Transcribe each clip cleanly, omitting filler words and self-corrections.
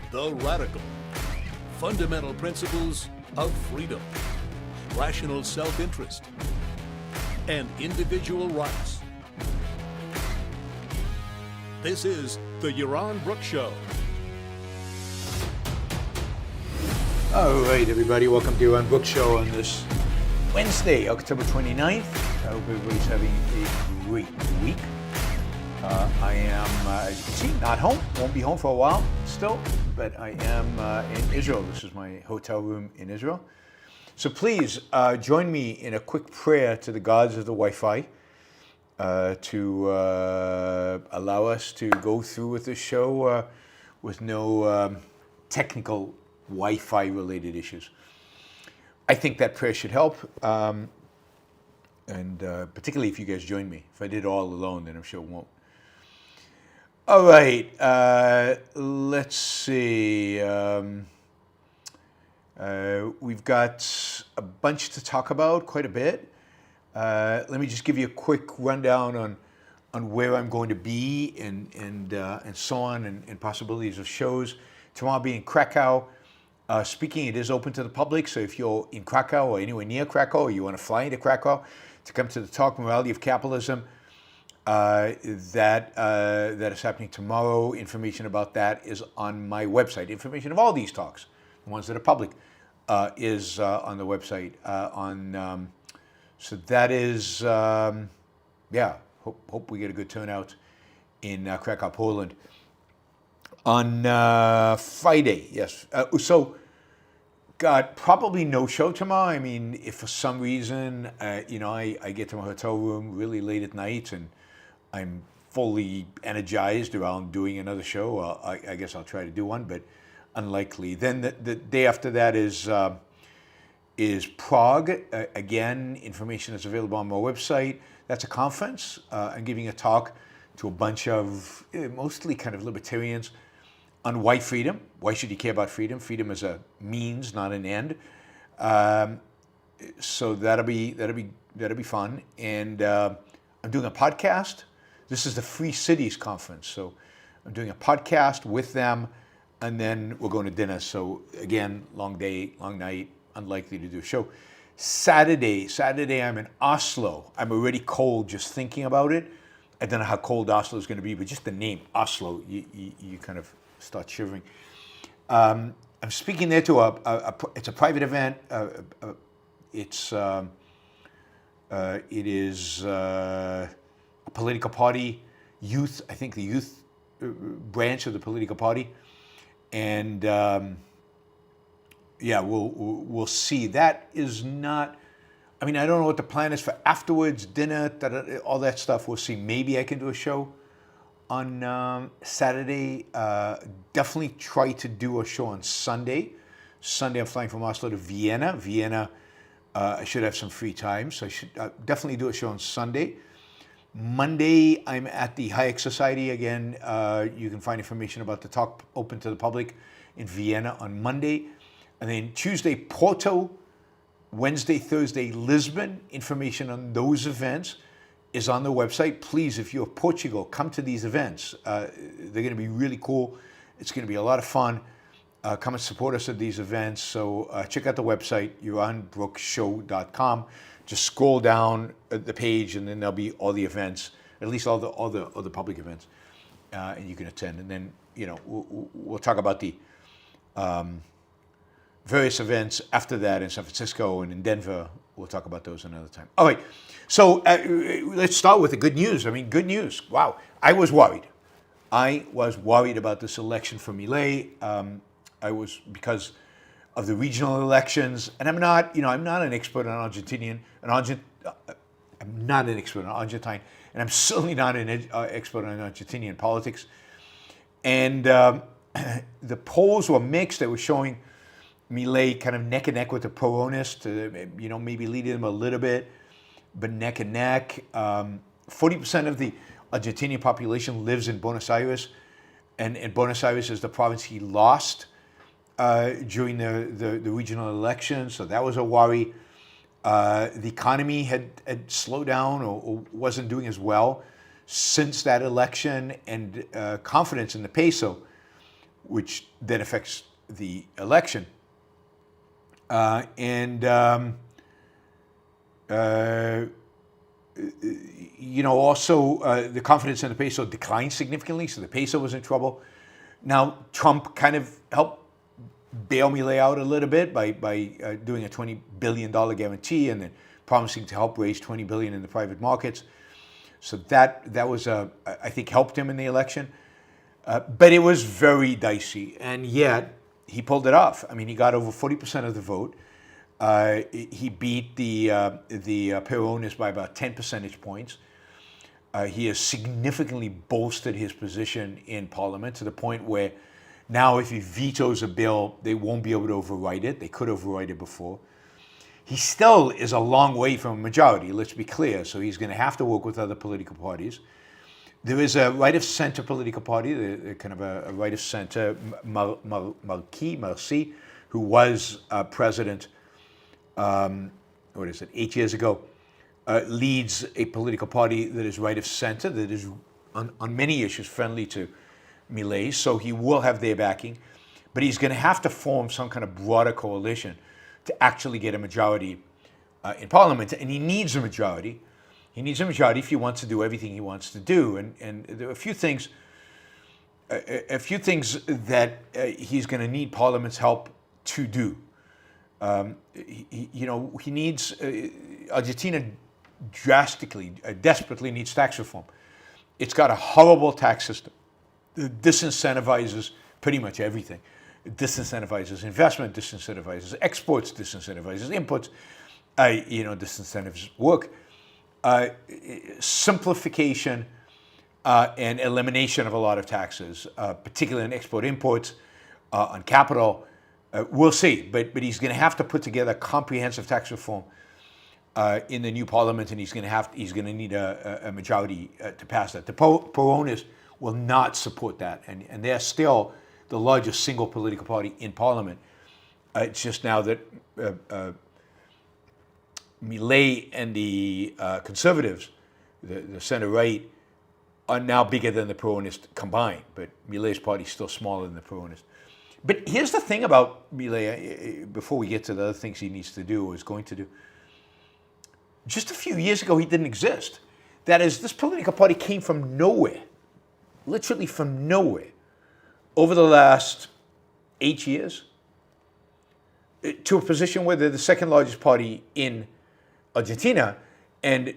The radical, fundamental principles of freedom, rational self-interest, and individual rights. This is the Yaron Brook Show. All right, everybody, welcome to Yaron Brook Show on this Wednesday, October 29th. I hope everybody's having a great week. I am, as you can see, not home. Won't be home for a while still, but I am in Israel. This is my hotel room in Israel. So please join me in a quick prayer to the gods of the Wi-Fi to allow us to go through with this show with no technical Wi-Fi related issues. I think that prayer should help, and particularly if you guys join me. If I did it all alone, then I'm sure it won't. All right, let's see. We've got a bunch to talk about, quite a bit. Let me just give you a quick rundown on where I'm going to be and so on, and possibilities of shows. Tomorrow I'll be in Krakow. Speaking, it is open to the public, so if you're in Krakow or anywhere near Krakow, or you want to fly into Krakow to come to the talk, Morality of Capitalism, that is happening tomorrow. Information about that is on my website. Information of all these talks, the ones that are public, is on the website. So that is, hope we get a good turnout in Krakow, Poland. On Friday, yes. Probably no show tomorrow. I mean, if for some reason, I get to my hotel room really late at night and I'm fully energized around doing another show, I guess I'll try to do one, but unlikely. Then the day after that is Prague. Again, information is available on my website. That's a conference. I'm giving a talk to a bunch of mostly kind of libertarians on why freedom. Why should you care about freedom? Freedom is a means, not an end. So that'll be fun. And I'm doing a podcast. This is the Free Cities Conference. So I'm doing a podcast with them, and then we're going to dinner. So again, long day, long night, unlikely to do a show. Saturday I'm in Oslo. I'm already cold just thinking about it. I don't know how cold Oslo is going to be, but just the name Oslo, you kind of start shivering. I'm speaking there to it's a private event. It is a political party, youth. I think the youth branch of the political party, and we'll see. That is not. I mean, I don't know what the plan is for afterwards, dinner, all that stuff. We'll see. Maybe I can do a show on Saturday. Definitely try to do a show on Sunday. Sunday, I'm flying from Oslo to Vienna. I should have some free time, so I should definitely do a show on Sunday. Monday, I'm at the Hayek Society again. You can find information about the talk open to the public in Vienna on Monday. And then Tuesday, Porto. Wednesday, Thursday, Lisbon. Information on those events is on the website. Please, if you're Portugal, come to these events. They're going to be really cool. It's going to be a lot of fun. Come and support us at these events. So check out the website, yaronbrookshow.com. Just scroll down the page, and then there'll be all the events, at least all the public events, and you can attend. And then we'll talk about the various events after that in San Francisco and in Denver. We'll talk about those another time. All right, so let's start with the good news. I mean, good news. Wow, I was worried. About this election for Milei. I was, because of the regional elections, and I'm not an expert on Argentine, and I'm certainly not an expert on Argentinian politics. And the polls were mixed. They were showing Milei kind of neck and neck with the Peronists, maybe leading them a little bit, but neck and neck. 40% of the Argentinian population lives in Buenos Aires, and Buenos Aires is the province he lost during the regional elections, so that was a worry. The economy had slowed down or wasn't doing as well since that election, and confidence in the peso which then affects the election. Also the confidence in the peso declined significantly, so the peso was in trouble. Now, Trump kind of helped bail Milei out a little bit by doing a $20 billion guarantee and then promising to help raise $20 billion in the private markets. So that was, I think, helped him in the election. But it was very dicey, and yet he pulled it off. I mean, he got over 40% of the vote. He beat the Peronists by about 10 percentage points. He has significantly bolstered his position in Parliament to the point where now if he vetoes a bill, they won't be able to override it. They could override it before. He still is a long way from a majority, let's be clear, so he's going to have to work with other political parties. There is a right-of-center political party, kind of a right-of-center, Marci, who was president, 8 years ago, leads a political party that is right-of-center, that is on many issues friendly to Milei, so he will have their backing, but he's going to have to form some kind of broader coalition to actually get a majority in Parliament, and he needs a majority. He needs a majority if he wants to do everything he wants to do, and there are a few things that he's going to need Parliament's help to do. He needs Argentina desperately needs tax reform. It's got a horrible tax system. It disincentivizes pretty much everything. It disincentivizes investment, disincentivizes exports, disincentivizes imports, disincentives work. Simplification and elimination of a lot of taxes, particularly on export imports, on capital. We'll see, but he's going to have to put together comprehensive tax reform in the new parliament, and he's going to need a majority to pass that. The Peronists will not support that, and they're still the largest single political party in parliament. It's just now that Milei and the conservatives, the center-right, are now bigger than the Peronists combined, but Milei's party is still smaller than the Peronists. But here's the thing about Milei, before we get to the other things he needs to do or is going to do. Just a few years ago, he didn't exist. That is, this political party came from nowhere, literally from nowhere, over the last 8 years, to a position where they're the second largest party in Argentina, and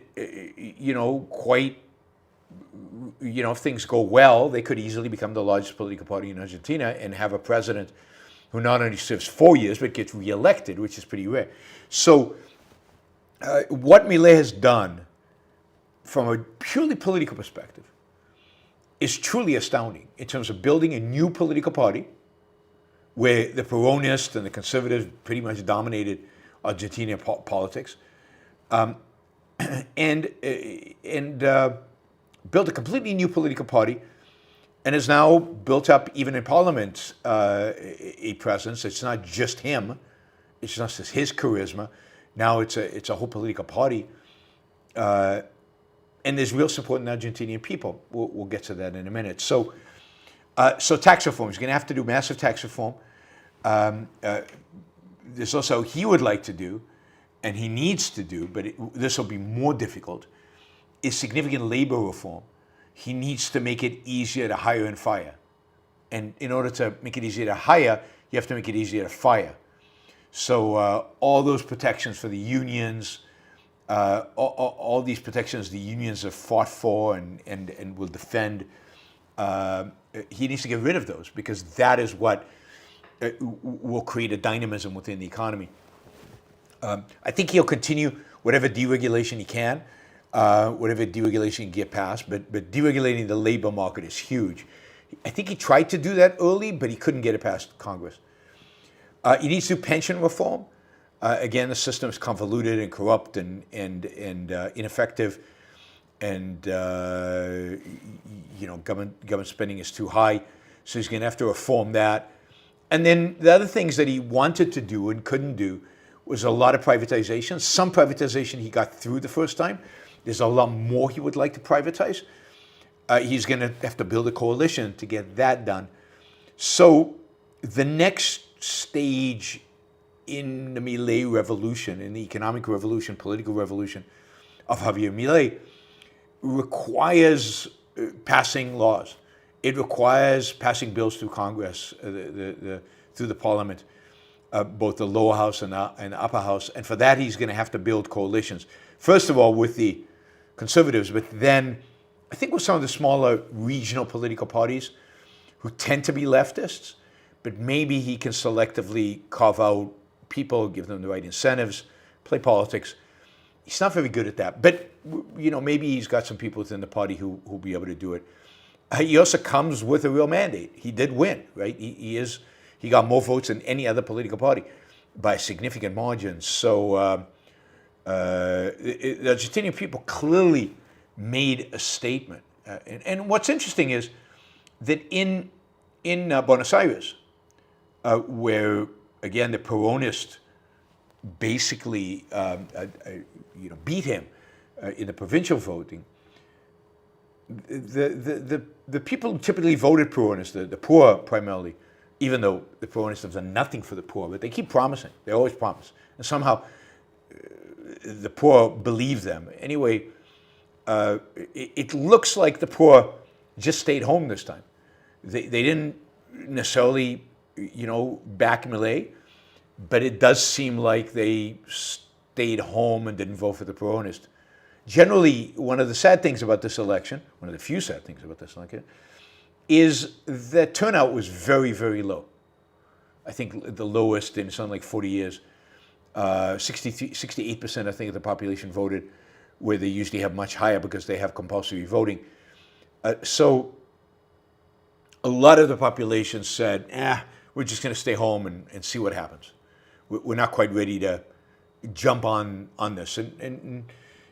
if things go well, they could easily become the largest political party in Argentina and have a president who not only serves 4 years but gets reelected, which is pretty rare. So, what Milei has done, from a purely political perspective, is truly astounding in terms of building a new political party where the Peronists and the conservatives pretty much dominated Argentina politics. And built a completely new political party, and has now built up, even in Parliament, a presence. It's not just him; it's not just his charisma. Now it's a whole political party, and there's real support in the Argentinian people. We'll get to that in a minute. So tax reform. He's going to have to do massive tax reform. There's also he would like to do, and he needs to do, but this will be more difficult, is significant labor reform. He needs to make it easier to hire and fire. And in order to make it easier to hire, you have to make it easier to fire. So all those protections for the unions, all these protections the unions have fought for and will defend, he needs to get rid of those, because that is what will create a dynamism within the economy. I think he'll continue whatever deregulation he can, whatever deregulation he can get passed, but deregulating the labor market is huge. I think he tried to do that early, but he couldn't get it past Congress. He needs to do pension reform. Again, the system is convoluted and corrupt and ineffective, and government spending is too high, so he's going to have to reform that. And then the other things that he wanted to do and couldn't do was a lot of privatization. Some privatization he got through the first time. There's a lot more he would like to privatize. He's going to have to build a coalition to get that done. So the next stage in the Milei revolution, in the economic revolution, political revolution of Javier Milei, requires passing laws. It requires passing bills through Congress, through the parliament, both the lower house and the upper house. And for that, he's going to have to build coalitions. First of all, with the conservatives, but then I think with some of the smaller regional political parties who tend to be leftists, but maybe he can selectively carve out people, give them the right incentives, play politics. He's not very good at that. But, maybe he's got some people within the party who'll be able to do it. He also comes with a real mandate. He did win, right? He got more votes than any other political party by a significant margin. So the Argentinian people clearly made a statement. And what's interesting is that in Buenos Aires, where, again, the Peronists basically beat him in the provincial voting, the people who typically voted Peronists, the poor primarily, even though the Peronists have done nothing for the poor, but they keep promising. They always promise. And somehow the poor believe them. Anyway, it looks like the poor just stayed home this time. They didn't necessarily, back Milei, but it does seem like they stayed home and didn't vote for the Peronists. Generally, one of the sad things about this election, one of the few sad things about this election, is that turnout was very, very low. I think the lowest in something like 40 years. 68%, I think, of the population voted, where they usually have much higher because they have compulsory voting. So a lot of the population said, we're just going to stay home and see what happens. We're not quite ready to jump on this. And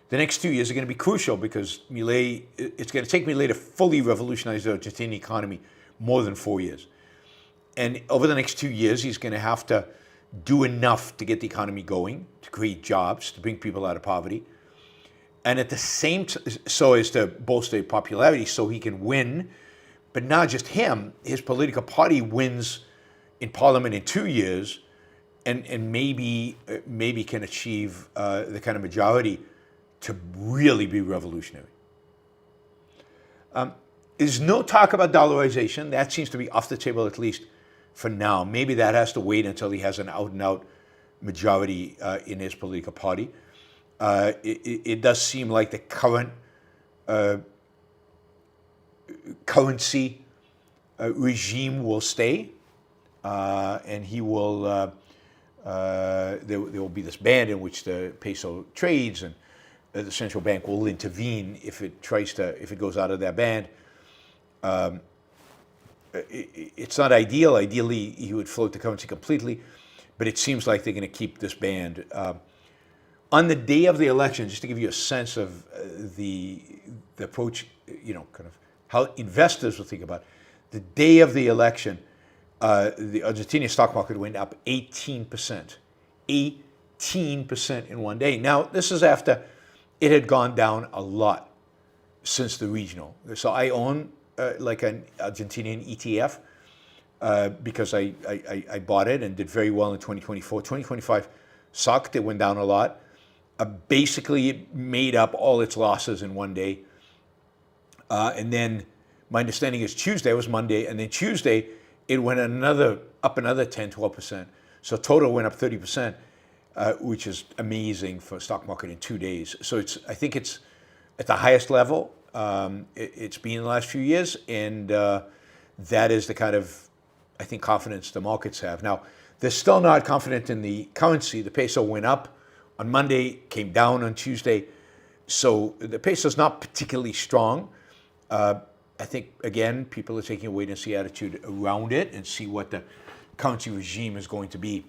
the next 2 years are going to be crucial because it's going to take Milei to fully revolutionize the Argentine economy more than 4 years. And over the next 2 years, he's going to have to do enough to get the economy going, to create jobs, to bring people out of poverty. And at the same time, so as to bolster popularity so he can win. But not just him, his political party wins in parliament in 2 years and maybe can achieve the kind of majority to really be revolutionary. There's no talk about dollarization. That seems to be off the table, at least for now. Maybe that has to wait until he has an out-and-out majority in his political party. It does seem like the current currency regime will stay, and he will. There will be this band in which the peso trades, and the central bank will intervene if it goes out of that band. It's not ideal. Ideally, he would float the currency completely, but it seems like they're going to keep this band. On the day of the election, just to give you a sense of the approach, kind of how investors will think about it, the day of the election, the Argentinian stock market went up 18%. 18% in one day. Now, this is after it had gone down a lot since the regional. So I own like an Argentinian ETF because I bought it and did very well in 2024. 2025 sucked. It went down a lot. Basically, it made up all its losses in one day. And then my understanding is Tuesday was Monday, and then Tuesday it went up another 10, 12%. So total went up 30%, which is amazing for a stock market in 2 days. So I think it's at the highest level it's been in the last few years, and that is the kind of, I think, confidence the markets have. Now, they're still not confident in the currency. The peso went up on Monday, came down on Tuesday. So the peso is not particularly strong. I think, again, people are taking a wait-and-see attitude around it and see what the currency regime is going to be.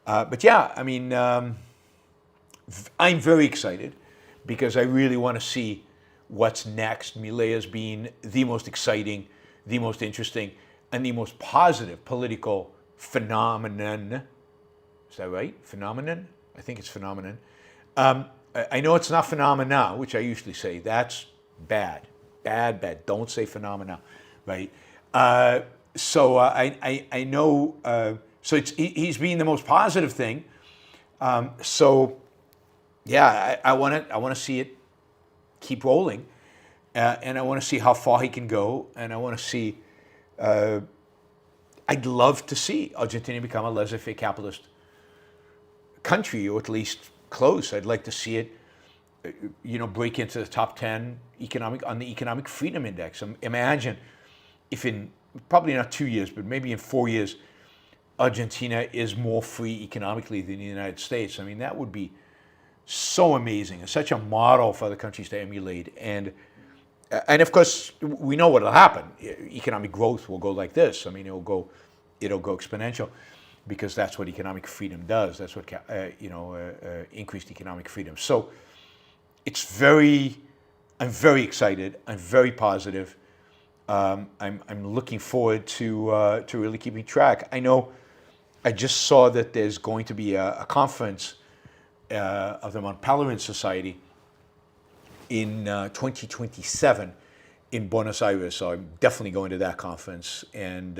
But yeah, I mean, I'm very excited because I really want to see what's next. Milei has been the most exciting, the most interesting, and the most positive political phenomenon. Is that right? Phenomenon? I think it's phenomenon. I know it's not phenomena, which I usually say. That's bad. Bad. Don't say phenomena, right? So I know. So he's being the most positive thing. So yeah, I want to see it keep rolling, and I want to see how far he can go, and I want to see. I'd love to see Argentina become a laissez-faire capitalist country, or at least close. I'd like to see it, break into the top 10 on the Economic Freedom Index. Imagine if in probably not 2 years, but maybe in 4 years, Argentina is more free economically than the United States. I mean, that would be so amazing and such a model for other countries to emulate. And of course, we know what will happen. Economic growth will go like this. I mean, it'll go exponential, because that's what economic freedom does. That's what increased economic freedom. So I'm very excited. I'm very positive. I'm looking forward to really keeping track. I know I just saw that there's going to be a conference of the Monpelerin Society in 2027 in Buenos Aires. So I'm definitely going to that conference, and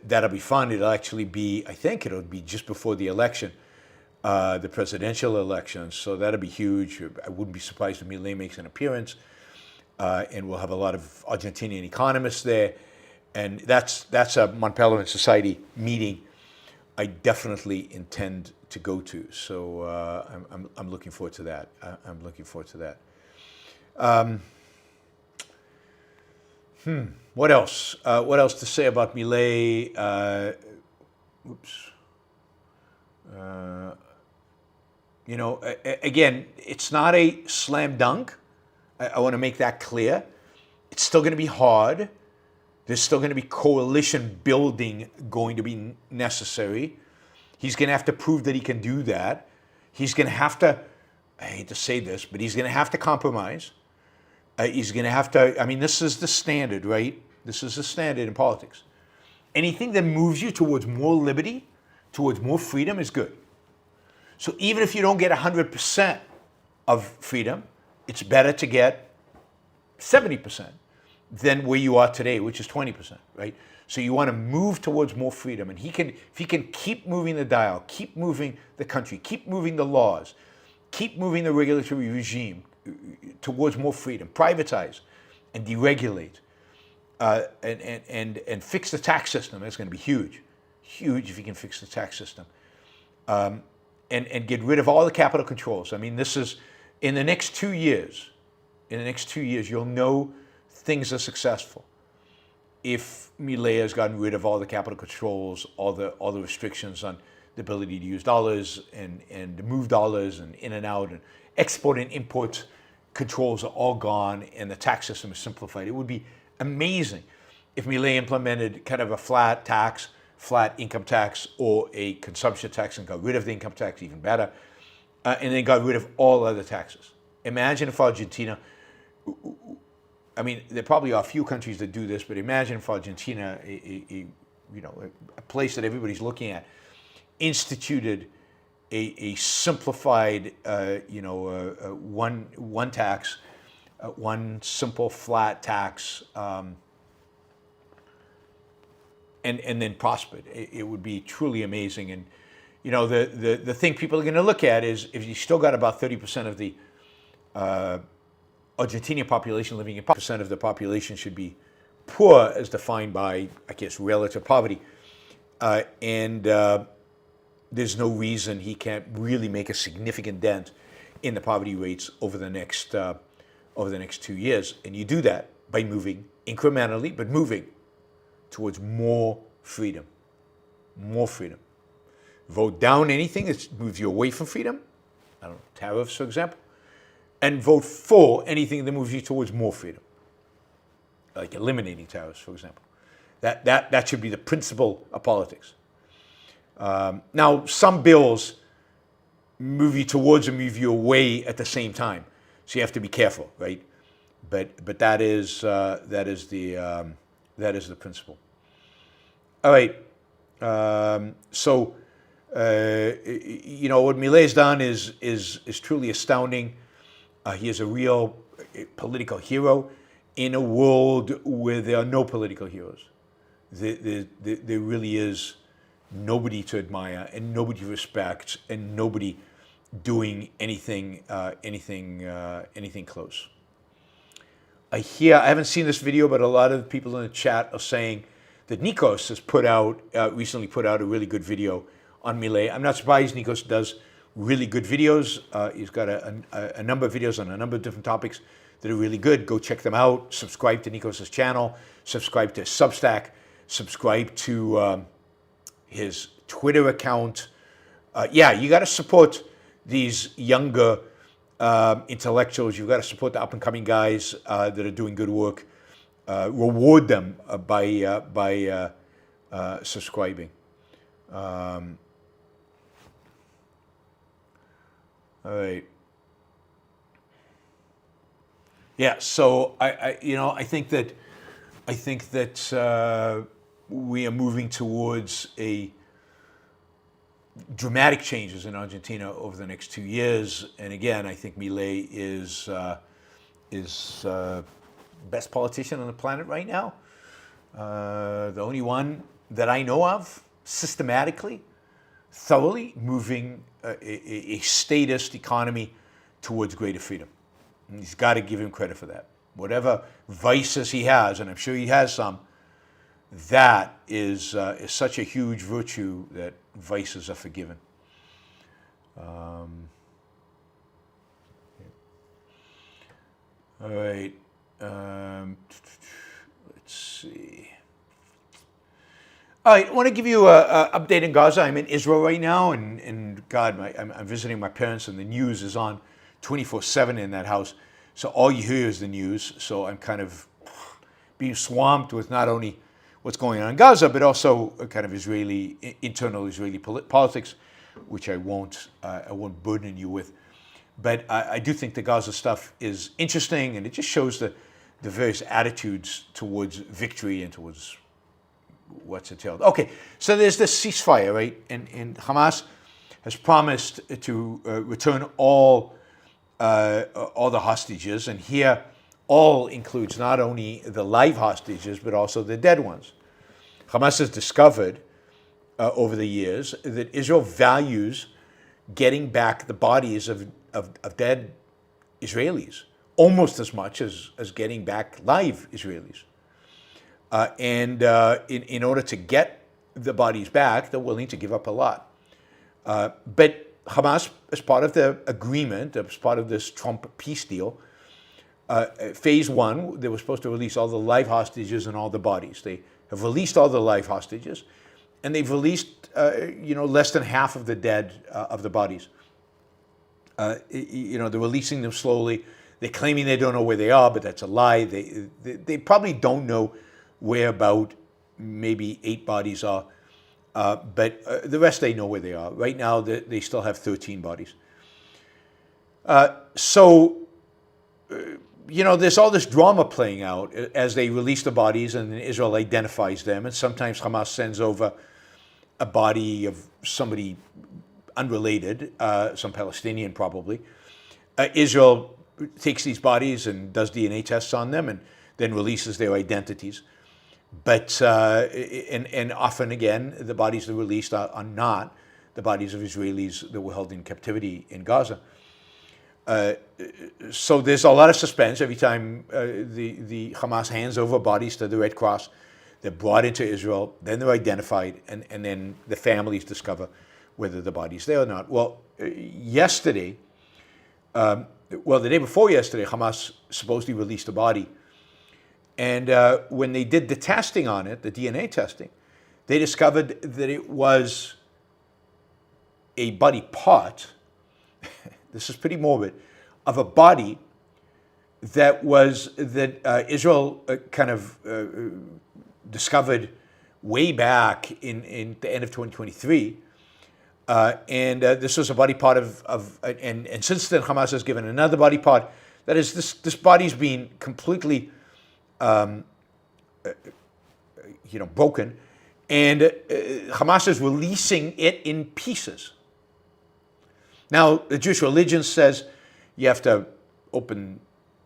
that'll be fun. I think it'll be just before the election, the presidential election. So that'll be huge. I wouldn't be surprised if Milei makes an appearance. And we'll have a lot of Argentinian economists there, and that's a Monpelerin Society meeting I definitely intend to go to. So I'm looking forward to that. I'm looking forward to that. What else? What else to say about Milei? Again, it's not a slam dunk. I want to make that clear. It's still going to be hard. There's still going to be coalition building going to be necessary. He's going to have to prove that he can do that. He's going to have to, I hate to say this, but he's going to have to compromise. He's going to have to, this is the standard, right? This is the standard in politics. Anything that moves you towards more liberty, towards more freedom is good. So even if you don't get 100% of freedom, it's better to get 70% than where you are today, which is 20%, right? So you want to move towards more freedom, and if he can keep moving the dial, keep moving the country, keep moving the laws, keep moving the regulatory regime towards more freedom, privatize and deregulate, and fix the tax system. That's going to be huge if he can fix the tax system, and get rid of all the capital controls. This is. In the next 2 years, you'll know things are successful if Milei has gotten rid of all the capital controls, all the restrictions on the ability to use dollars and move dollars and in and out, and export and import controls are all gone, and the tax system is simplified. It would be amazing if Milei implemented kind of a flat income tax, or a consumption tax, and got rid of the income tax, even better. And then got rid of all other taxes. Imagine if Argentina, there probably are a few countries that do this, but imagine if Argentina, a place that everybody's looking at, instituted a simplified, one tax, one simple flat tax, and then prospered. It would be truly amazing. And the thing people are going to look at is, if you still got about 30% of the Argentinian population living in percent of the population should be poor, as defined by, I guess, relative poverty, and there's no reason he can't really make a significant dent in the poverty rates over the next 2 years. And you do that by moving incrementally, but moving towards more freedom. Vote down anything that moves you away from freedom, tariffs, for example, and vote for anything that moves you towards more freedom, like eliminating tariffs, for example. That should be the principle of politics. Now, some bills move you towards and move you away at the same time, so you have to be careful, right? But that is the principle. All right. What Milei's done is truly astounding. He is a real political hero in a world where there are no political heroes. there really is nobody to admire and nobody to respect and nobody doing anything close. I haven't seen this video, but a lot of the people in the chat are saying that Nikos has recently put out a really good video on Milei. I'm not surprised. Nikos does really good videos. He's got a number of videos on a number of different topics that are really good. Go check them out. Subscribe to Nikos' channel. Subscribe to Substack. Subscribe to his Twitter account. You got to support these younger intellectuals. You've got to support the up-and-coming guys that are doing good work. Reward them by subscribing. All right. Yeah. So I think that we are moving towards a dramatic changes in Argentina over the next 2 years. And again, I think Milei is best politician on the planet right now. The only one that I know of systematically, thoroughly moving a statist economy towards greater freedom. And he's got to give him credit for that. Whatever vices he has, and I'm sure he has some, that is such a huge virtue that vices are forgiven. All right. Let's see. All right, I want to give you an update in Gaza. I'm in Israel right now, and God, I'm visiting my parents, and the news is on 24/7 in that house. So all you hear is the news. So I'm kind of being swamped with not only what's going on in Gaza, but also a kind of internal Israeli politics, which I won't burden you with. But I do think the Gaza stuff is interesting, and it just shows the various attitudes towards victory and towards what's entailed. Okay, so there's this ceasefire, right? And Hamas has promised to return all the hostages, and here all includes not only the live hostages, but also the dead ones. Hamas has discovered over the years that Israel values getting back the bodies of dead Israelis almost as much as getting back live Israelis. And in order to get the bodies back, they're willing to give up a lot. But Hamas, as part of the agreement, as part of this Trump peace deal, phase one, they were supposed to release all the live hostages and all the bodies. They have released all the live hostages, and they've released, less than half of the dead of the bodies. They're releasing them slowly. They're claiming they don't know where they are, but that's a lie. They probably don't know where about maybe 8 bodies are, but the rest they know where they are. Right now, they still have 13 bodies. There's all this drama playing out as they release the bodies, and Israel identifies them, and sometimes Hamas sends over a body of somebody unrelated, some Palestinian probably. Israel takes these bodies and does DNA tests on them and then releases their identities. But, and often again, the bodies that are released are not the bodies of Israelis that were held in captivity in Gaza. So there's a lot of suspense every time the Hamas hands over bodies to the Red Cross. They're brought into Israel, then they're identified, and then the families discover whether the body's there or not. Well, the day before yesterday, Hamas supposedly released a body. And when they did the testing on it, the DNA testing, they discovered that it was a body part, this is pretty morbid, of a body that Israel kind of discovered way back in the end of 2023. And this was a body part and since then Hamas has given another body part. That is, this body's been completely broken, and Hamas is releasing it in pieces. Now, the Jewish religion says you have to open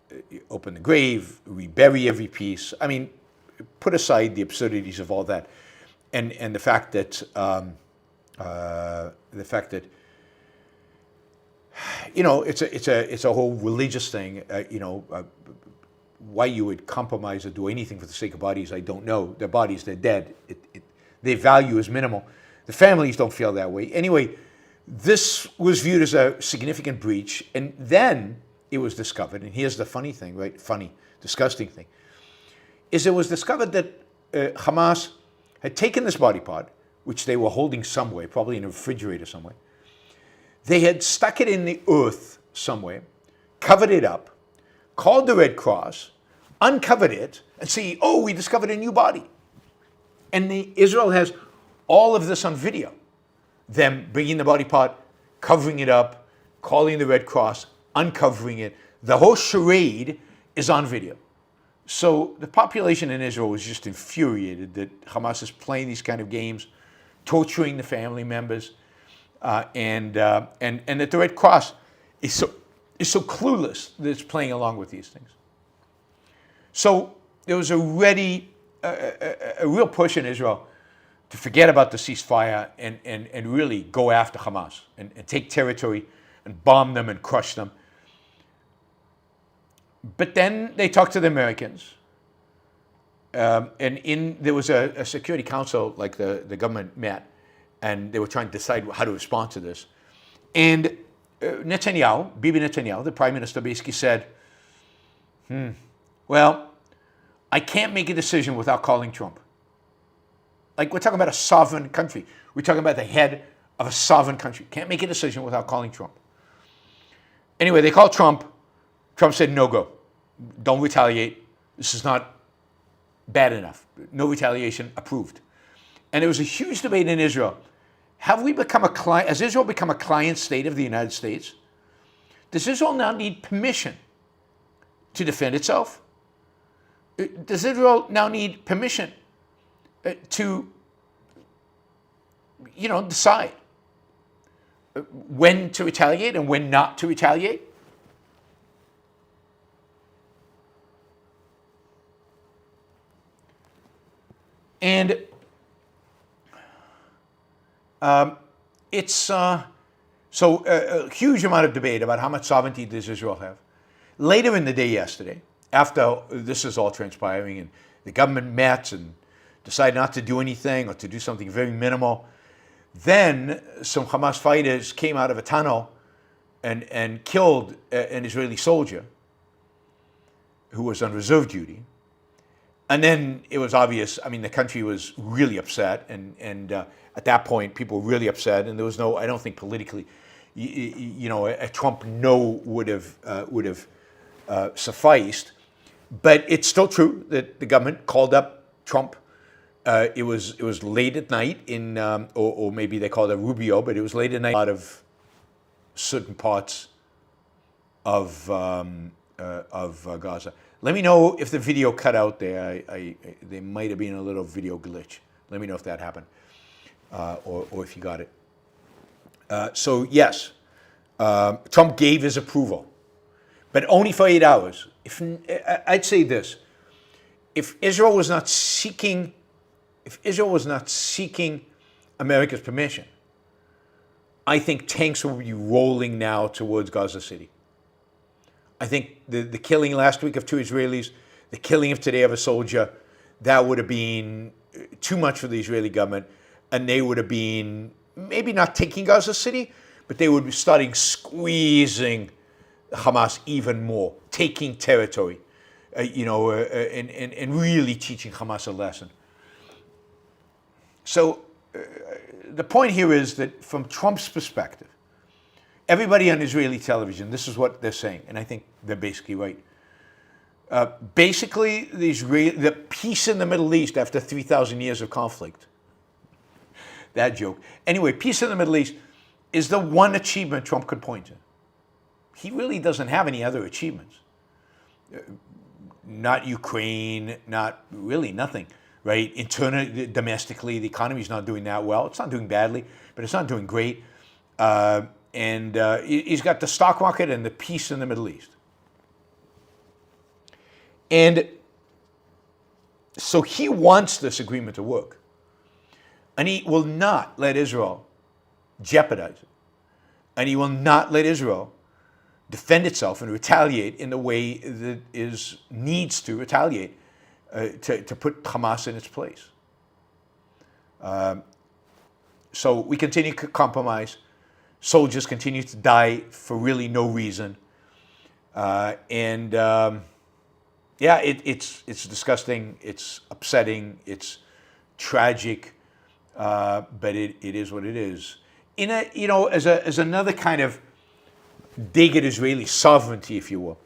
the grave, rebury every piece. I mean, put aside the absurdities of all that, and the fact that it's a whole religious thing. Why you would compromise or do anything for the sake of bodies, I don't know. Their bodies, they're dead. Their value is minimal. The families don't feel that way. Anyway, this was viewed as a significant breach, and then it was discovered, and here's the funny thing, right? Funny, disgusting thing, is it was discovered that Hamas had taken this body part, which they were holding somewhere, probably in a refrigerator somewhere. They had stuck it in the earth somewhere, covered it up, called the Red Cross, uncovered it, and say, oh, we discovered a new body. And Israel has all of this on video. Them bringing the body part, covering it up, calling the Red Cross, uncovering it. The whole charade is on video. So the population in Israel was just infuriated that Hamas is playing these kind of games, torturing the family members, and that the Red Cross is so clueless that it's playing along with these things. So there was already a real push in Israel to forget about the ceasefire and really go after Hamas and take territory and bomb them and crush them. But then they talked to the Americans, and there was a Security Council, like the government met, and they were trying to decide how to respond to this. And Bibi Netanyahu, the prime minister, basically said, well, I can't make a decision without calling Trump. Like, we're talking about a sovereign country. We're talking about the head of a sovereign country. Can't make a decision without calling Trump. Anyway, they called Trump. Trump said, no go. Don't retaliate. This is not bad enough. No retaliation, approved. And there was a huge debate in Israel. Have we become has Israel become a client state of the United States? Does Israel now need permission to defend itself? Does Israel now need permission to, decide when to retaliate and when not to retaliate? And it's a huge amount of debate about how much sovereignty does Israel have. Later in the day yesterday, after this is all transpiring and the government met and decided not to do anything or to do something very minimal, then some Hamas fighters came out of a tunnel and killed an Israeli soldier who was on reserve duty. And then it was obvious, the country was really upset, and at that point, people were really upset, and there was no, I don't think politically, a Trump no would have sufficed. But it's still true that the government called up Trump. It was late at night or maybe they called it Rubio, but it was late at night out of certain parts of Gaza. Let me know if the video cut out there. There might have been a little video glitch. Let me know if that happened, or if you got it. So yes, Trump gave his approval, but only for 8 hours. I'd say this: if Israel was not seeking America's permission, I think tanks will be rolling now towards Gaza City. I think the killing last week of 2 Israelis, the killing of today of a soldier, that would have been too much for the Israeli government, and they would have been maybe not taking Gaza City, but they would be starting squeezing Hamas even more, taking territory, and really teaching Hamas a lesson. So the point here is that from Trump's perspective, everybody on Israeli television, this is what they're saying, and I think they're basically right. Basically, the peace in the Middle East after 3,000 years of conflict, that joke. Anyway, peace in the Middle East is the one achievement Trump could point to. He really doesn't have any other achievements. Not Ukraine, not really nothing, right? Internally, domestically, the economy's not doing that well. It's not doing badly, but it's not doing great. And he's got the stock market and the peace in the Middle East. And So he wants this agreement to work. And he will not let Israel jeopardize it. And he will not let Israel defend itself and retaliate in the way that needs to retaliate to put Hamas in its place. So we continue to compromise. Soldiers continue to die for really no reason. It's disgusting. It's upsetting. It's tragic. But it is what it is. As another kind of dig at Israeli sovereignty, if you will,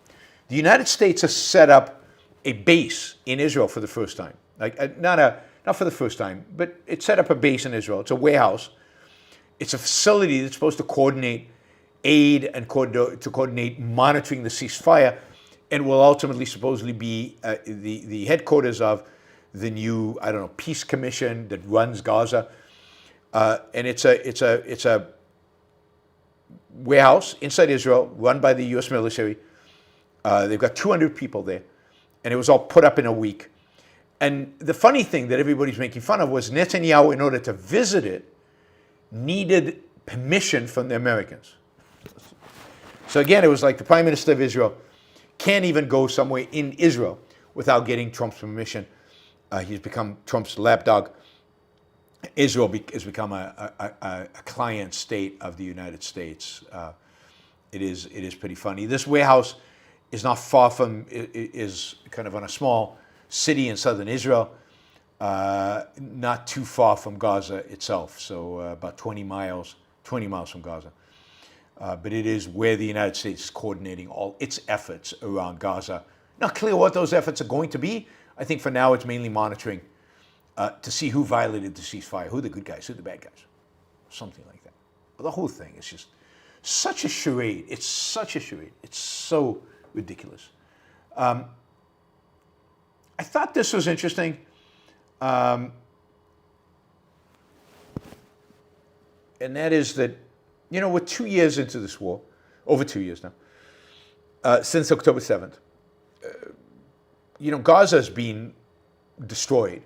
the United States has set up a base in Israel for the first time. Not for the first time, but it set up a base in Israel. It's a warehouse. It's a facility that's supposed to coordinate aid and to coordinate monitoring the ceasefire, and will ultimately supposedly be the headquarters of the new, peace commission that runs Gaza. And it's a warehouse inside Israel run by the U.S. military. They've got 200 people there, and it was all put up in a week. And the funny thing that everybody's making fun of was Netanyahu, in order to visit it, needed permission from the Americans. So again, it was like the Prime Minister of Israel can't even go somewhere in Israel without getting Trump's permission. He's become Trump's lapdog. Israel has become a client state of the United States. It is pretty funny. This warehouse is not far from, is kind of on a small city in southern Israel, not too far from Gaza itself, so about 20 miles from Gaza. But it is where the United States is coordinating all its efforts around Gaza. Not clear what those efforts are going to be. I think for now it's mainly monitoring to see who violated the ceasefire, who are the good guys, who are the bad guys, something like that. The whole thing is just such a charade. It's such a charade. It's so ridiculous. I thought this was interesting. And that is that, we're 2 years into this war, over 2 years now, since October 7th. Gaza has been destroyed.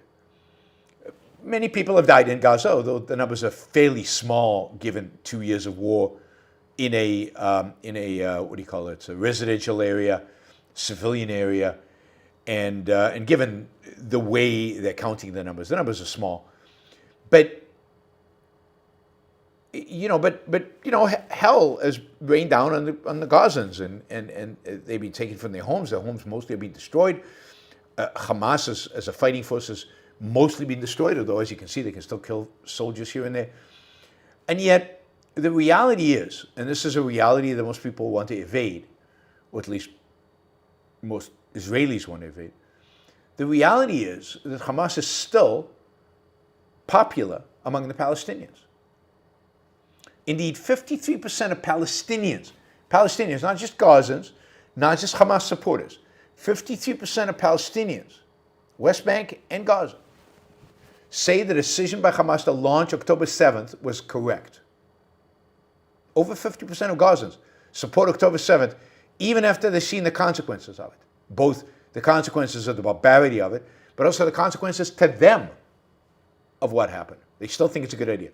Many people have died in Gaza, although the numbers are fairly small given 2 years of war in a a residential area, civilian area, and given the way they're counting the numbers are small. But hell has rained down on the Gazans, and they've been taken from their homes. Their homes mostly have been destroyed. Hamas as a fighting force has mostly been destroyed, although as you can see, they can still kill soldiers here and there. And yet, the reality is, and this is a reality that most people want to evade, or at least most Israelis want to evade, the reality is that Hamas is still popular among the Palestinians. Indeed, 53% of Palestinians, not just Gazans, not just Hamas supporters, 53% of Palestinians, West Bank and Gaza, say the decision by Hamas to launch October 7th was correct. Over 50% of Gazans support October 7th, even after they've seen the consequences of it. Both the consequences of the barbarity of it, but also the consequences to them of what happened. They still think it's a good idea.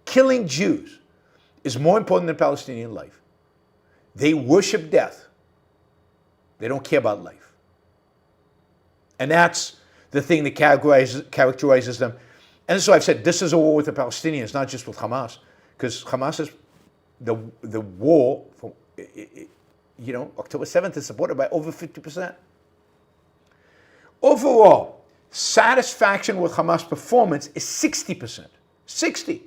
Killing Jews is more important than Palestinian life. They worship death. They don't care about life. And that's the thing that characterizes them. And so I've said, this is a war with the Palestinians, not just with Hamas, because Hamas is the war, October 7th is supported by over 50%. Overall, satisfaction with Hamas performance is 60%. 60.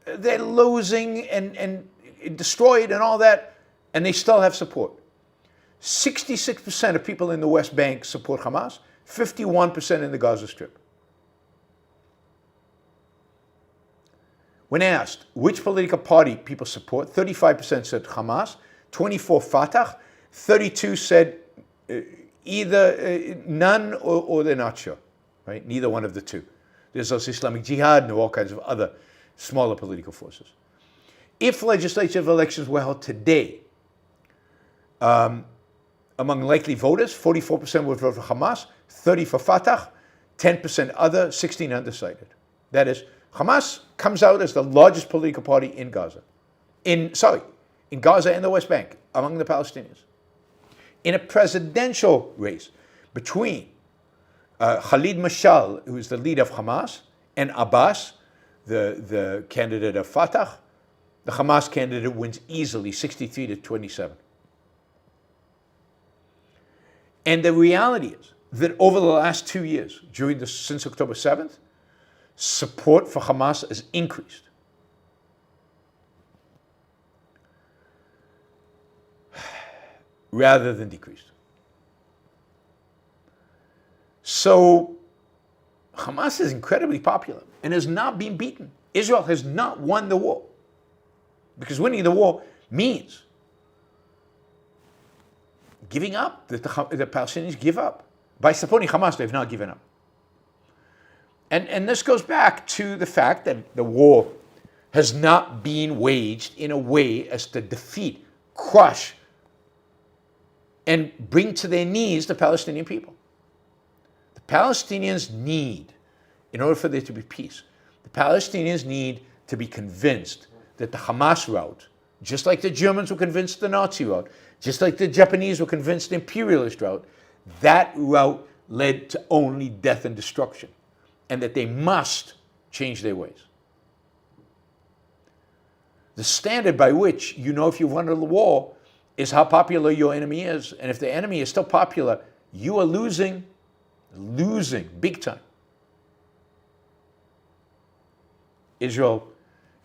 They're losing and destroyed and all that, and they still have support. 66% of people in the West Bank support Hamas, 51% in the Gaza Strip. When asked which political party people support, 35% said Hamas, 24% Fatah, 32% said either none or they're not sure, right? Neither one of the two. There's also Islamic Jihad and all kinds of other smaller political forces. If legislative elections were held today, among likely voters, 44% would vote for Hamas, 30% for Fatah, 10% other, 16% undecided. That is, Hamas comes out as the largest political party in Gaza. In Gaza and the West Bank, among the Palestinians. In a presidential race between Khalid Mashal, who is the leader of Hamas, and Abbas, the candidate of Fatah, the Hamas candidate wins easily, 63-27. And the reality is that over the last 2 years, since October 7th, support for Hamas has increased. Rather than decreased. So Hamas is incredibly popular and has not been beaten. Israel has not won the war. Because winning the war means giving up, that the Palestinians give up. By supporting Hamas, they've not given up. And this goes back to the fact that the war has not been waged in a way as to defeat, crush, and bring to their knees the Palestinian people. The Palestinians need, in order for there to be peace, the Palestinians need to be convinced that the Hamas route, just like the Germans were convinced the Nazi route, just like the Japanese were convinced the imperialist route, that route led to only death and destruction, and that they must change their ways. The standard by which you know if you've won the war is how popular your enemy is. And if the enemy is still popular, you are losing big time. Israel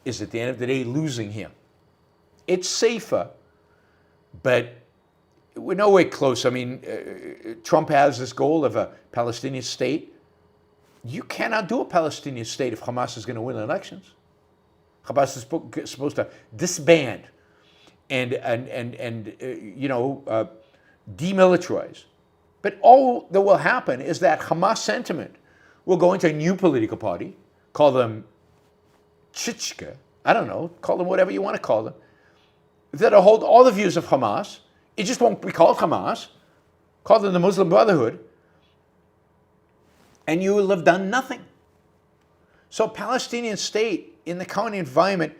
is at the end of the day losing here. It's safer, but we're nowhere close. I mean, Trump has this goal of a Palestinian state. You cannot do a Palestinian state if Hamas is going to win elections. Hamas is supposed to disband and demilitarize. But all that will happen is that Hamas sentiment will go into a new political party, call them Chichka, I don't know, call them whatever you want to call them, that'll hold all the views of Hamas. It just won't be called Hamas, call them the Muslim Brotherhood, and you will have done nothing. So a Palestinian state in the current environment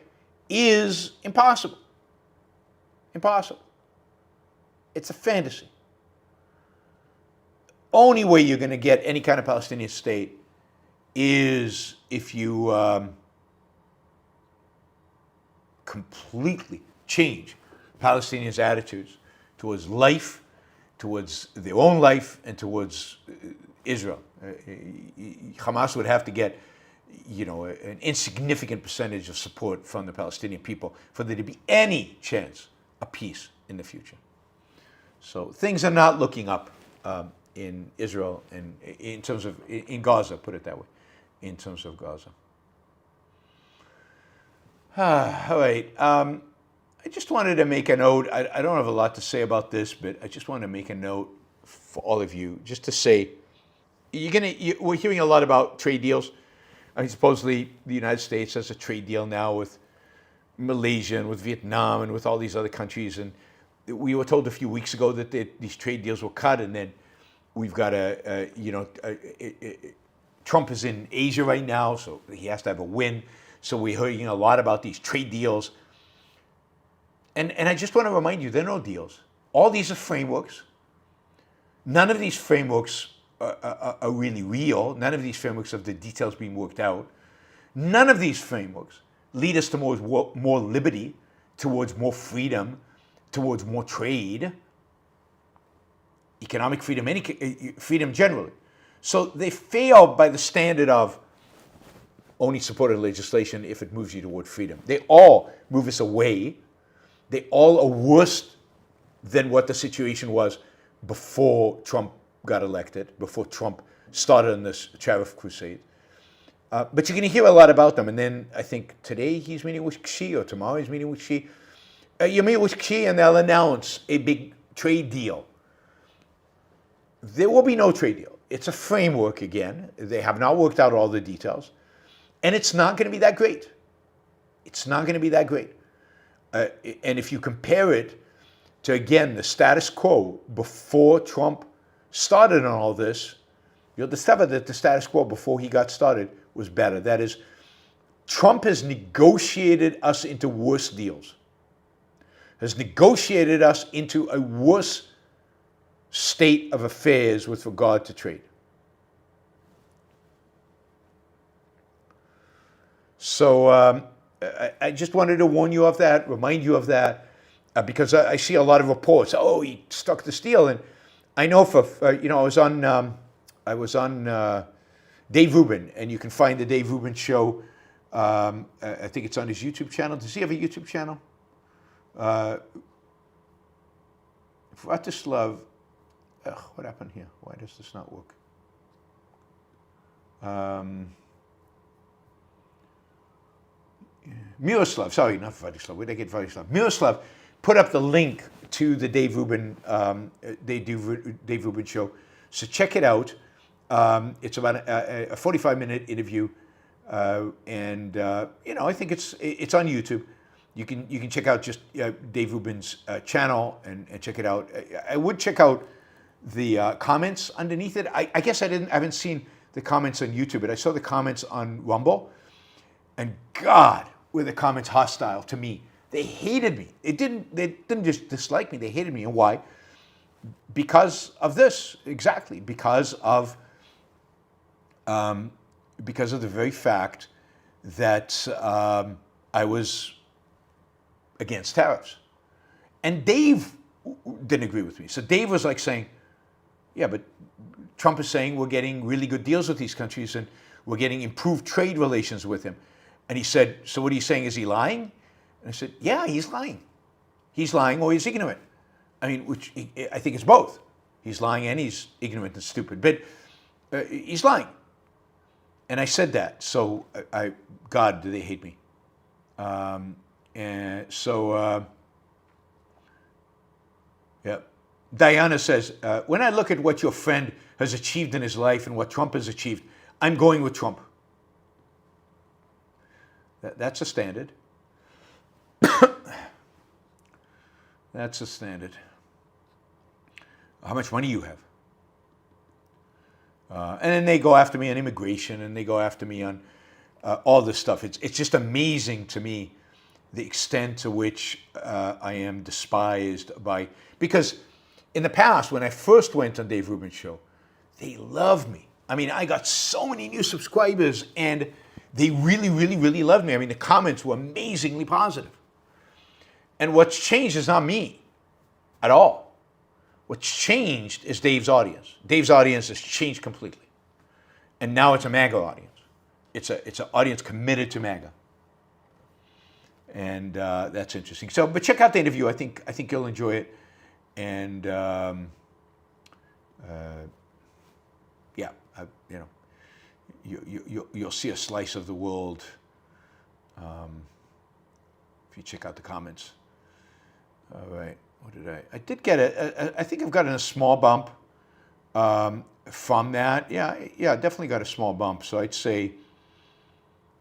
is impossible. Impossible. It's a fantasy. Only way you're going to get any kind of Palestinian state is if you completely change Palestinians' attitudes towards life, towards their own life, and towards Israel. Hamas would have to get, an insignificant percentage of support from the Palestinian people for there to be any chance of peace in the future. So things are not looking up in Israel and in terms of in Gaza, put it that way, in terms of Gaza. All right. I just wanted to make a note. I don't have a lot to say about this, but I just wanted to make a note for all of you, just to say, we're hearing a lot about trade deals. I mean, supposedly the United States has a trade deal now with Malaysia and with Vietnam and with all these other countries. And we were told a few weeks ago that these trade deals were cut, and then we've got Trump is in Asia right now, so he has to have a win. So we're hearing a lot about these trade deals. And I just want to remind you, there are no deals. All these are frameworks. None of these frameworks are really real. None of these frameworks have the details being worked out. None of these frameworks lead us to more liberty, towards more freedom, towards more trade, economic freedom, any freedom generally. So they fail by the standard of only supported legislation if it moves you toward freedom. They all move us away. They all are worse than what the situation was before Trump got elected, before Trump started on this tariff crusade. But you're going to hear a lot about them. And then I think today he's meeting with Xi, or tomorrow he's meeting with Xi. You meet with Xi and they'll announce a big trade deal. There will be no trade deal. It's a framework again. They have not worked out all the details. And it's not going to be that great. It's not going to be that great. And if you compare it to, again, the status quo before Trump started on all this, you'll discover that the status quo before he got started was better. That is, Trump has negotiated us into worse deals, has negotiated us into a worse state of affairs with regard to trade. So I just wanted to warn you of that, remind you of that, because I see a lot of reports. Oh, he stuck the deal, and I know I was on Dave Rubin, and you can find the Dave Rubin show. I think it's on his YouTube channel. Does he have a YouTube channel? Vratislav. What happened here? Why does this not work? Miroslav, sorry, not Vratislav. Where did I get Vratislav? Miroslav put up the link to the Dave Rubin show. So check it out. It's about a 45-minute interview, and I think it's on YouTube. You can check out just Dave Rubin's channel and check it out. I would check out the comments underneath it. I guess I haven't seen the comments on YouTube, but I saw the comments on Rumble, and God, were the comments hostile to me. They hated me. They didn't just dislike me. They hated me. And why? Because of this, exactly. Because of the very fact that I was against tariffs. And Dave didn't agree with me. So Dave was like saying, yeah, but Trump is saying we're getting really good deals with these countries and we're getting improved trade relations with him. And he said, so what he's saying, is he lying? And I said, yeah, he's lying. He's lying or he's ignorant. I mean, I think it's both. He's lying and he's ignorant and stupid. But he's lying. And I said that. So, God, do they hate me. And so, yeah. Diana says, when I look at what your friend has achieved in his life and what Trump has achieved, I'm going with Trump. That's a standard. That's a standard. How much money you have? And then they go after me on immigration, and they go after me on all this stuff. It's just amazing to me the extent to which I am despised by, because in the past, when I first went on Dave Rubin's show, they loved me. I mean, I got so many new subscribers, and they really, really, really loved me. I mean, the comments were amazingly positive. And what's changed is not me at all. What's changed is Dave's audience. Dave's audience has changed completely. And now it's a MAGA audience. It's an audience committed to MAGA. And that's interesting. So, but check out the interview. I think you'll enjoy it. And you'll see a slice of the world if you check out the comments. All right, what did I did get I think I've gotten a small bump from that. Yeah, definitely got a small bump. So I'd say,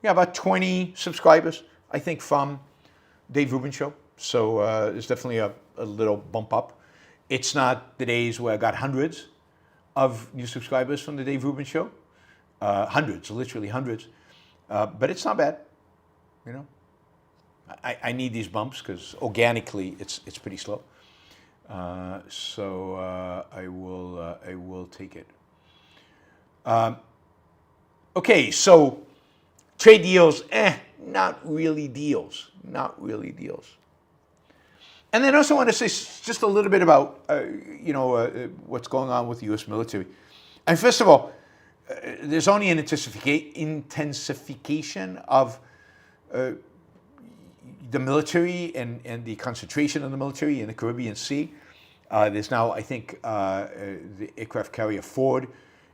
about 20 subscribers, I think, from Dave Rubin Show. So there's definitely a little bump up. It's not the days where I got hundreds of new subscribers from the Dave Rubin Show. Hundreds, literally hundreds. But it's not bad, I need these bumps because organically it's pretty slow. So I will take it. Okay, so trade deals, not really deals. And then I also want to say just a little bit about what's going on with the U.S. military. And first of all, there's only an intensification of the military and the concentration of the military in the Caribbean Sea. There's now, I think, the aircraft carrier Ford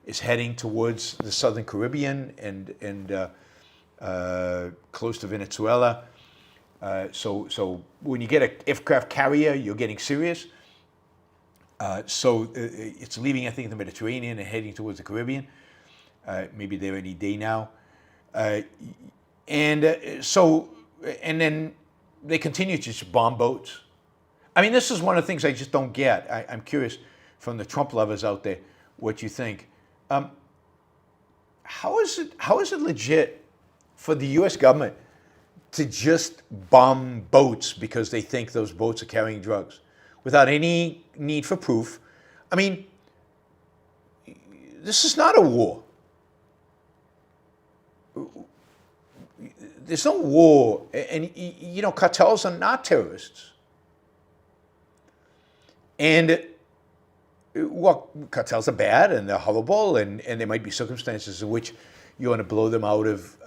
is heading towards the southern Caribbean and close to Venezuela. So when you get an aircraft carrier, you're getting serious. So it's leaving, I think, the Mediterranean and heading towards the Caribbean. Maybe they're any day now. And then they continue to just bomb boats. I mean, this is one of the things I just don't get. I'm curious from the Trump lovers out there what you think. How is it legit for the U.S. government to just bomb boats because they think those boats are carrying drugs without any need for proof? I mean, this is not a war. There's no war, and you know, cartels are not terrorists. And well, cartels are bad and they're horrible, and there might be circumstances in which you want to blow them out of,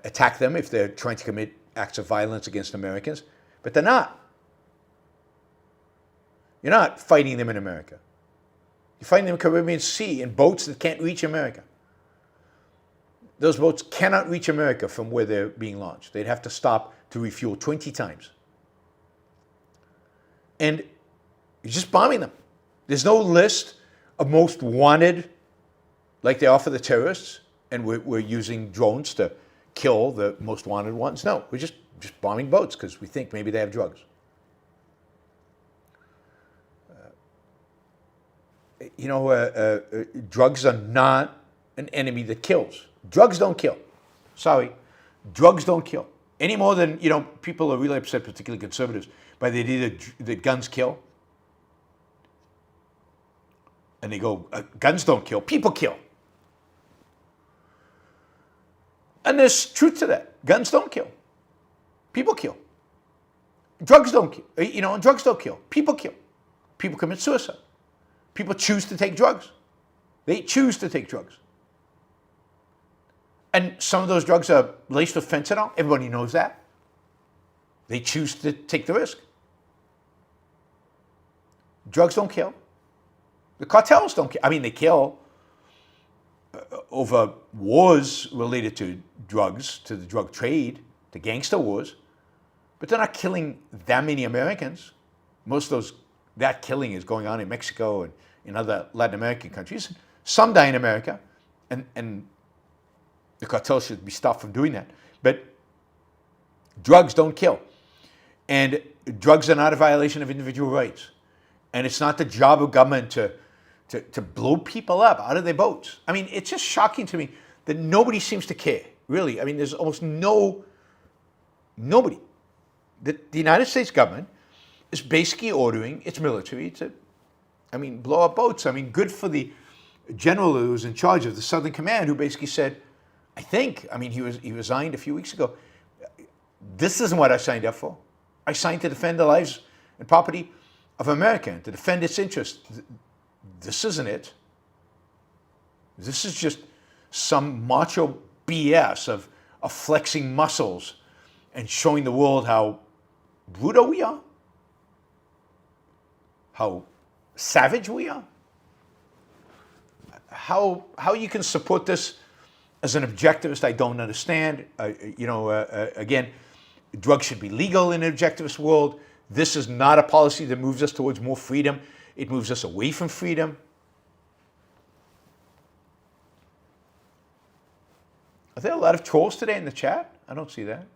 attack them if they're trying to commit acts of violence against Americans, but they're not. You're not fighting them in America. You're fighting them in the Caribbean Sea in boats that can't reach America. Those boats cannot reach America from where they're being launched. They'd have to stop to refuel 20 times. And you're just bombing them. There's no list of most wanted like they are for the terrorists, and we're using drones to kill the most wanted ones. No, we're just bombing boats because we think maybe they have drugs. Drugs are not an enemy that kills. Drugs don't kill. Sorry, drugs don't kill. Any more than, people are really upset, particularly conservatives, by the idea that guns kill. And they go, guns don't kill, people kill. And there's truth to that. Guns don't kill. People kill. Drugs don't kill. Drugs don't kill. People kill. People commit suicide. People choose to take drugs. They choose to take drugs. And some of those drugs are laced with fentanyl. Everybody knows that. They choose to take the risk. Drugs don't kill. The cartels don't kill. I mean, they kill over wars related to drugs, to the drug trade, to gangster wars. But they're not killing that many Americans. Most of that killing is going on in Mexico and in other Latin American countries. Some die in America, and the cartel should be stopped from doing that. But drugs don't kill. And drugs are not a violation of individual rights. And it's not the job of government to blow people up out of their boats. I mean, it's just shocking to me that nobody seems to care, really. I mean, there's almost nobody. The United States government is basically ordering its military to, blow up boats. I mean, good for the general who was in charge of the Southern Command, who basically said, he resigned a few weeks ago. This isn't what I signed up for. I signed to defend the lives and property of America and to defend its interests. This isn't it. This is just some macho BS of flexing muscles and showing the world how brutal we are, how savage we are, how you can support this as an objectivist, I don't understand. Again, drugs should be legal in an objectivist world. This is not a policy that moves us towards more freedom. It moves us away from freedom. Are there a lot of trolls today in the chat? I don't see that.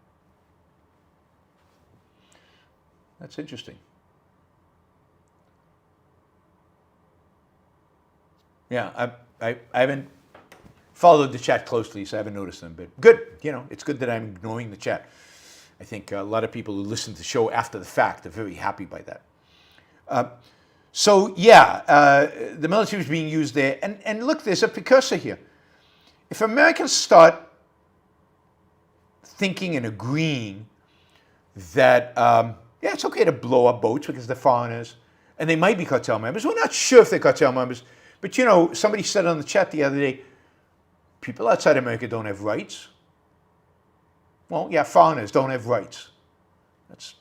That's interesting. Yeah, I haven't followed the chat closely, so I haven't noticed them. But good, it's good that I'm ignoring the chat. I think a lot of people who listen to the show after the fact are very happy by that. The military is being used there. And look, there's a precursor here. If Americans start thinking and agreeing that, it's okay to blow up boats because they're foreigners, and they might be cartel members. We're not sure if they're cartel members. But, somebody said on the chat the other day, people outside America don't have rights. Well, yeah, foreigners don't have rights. That's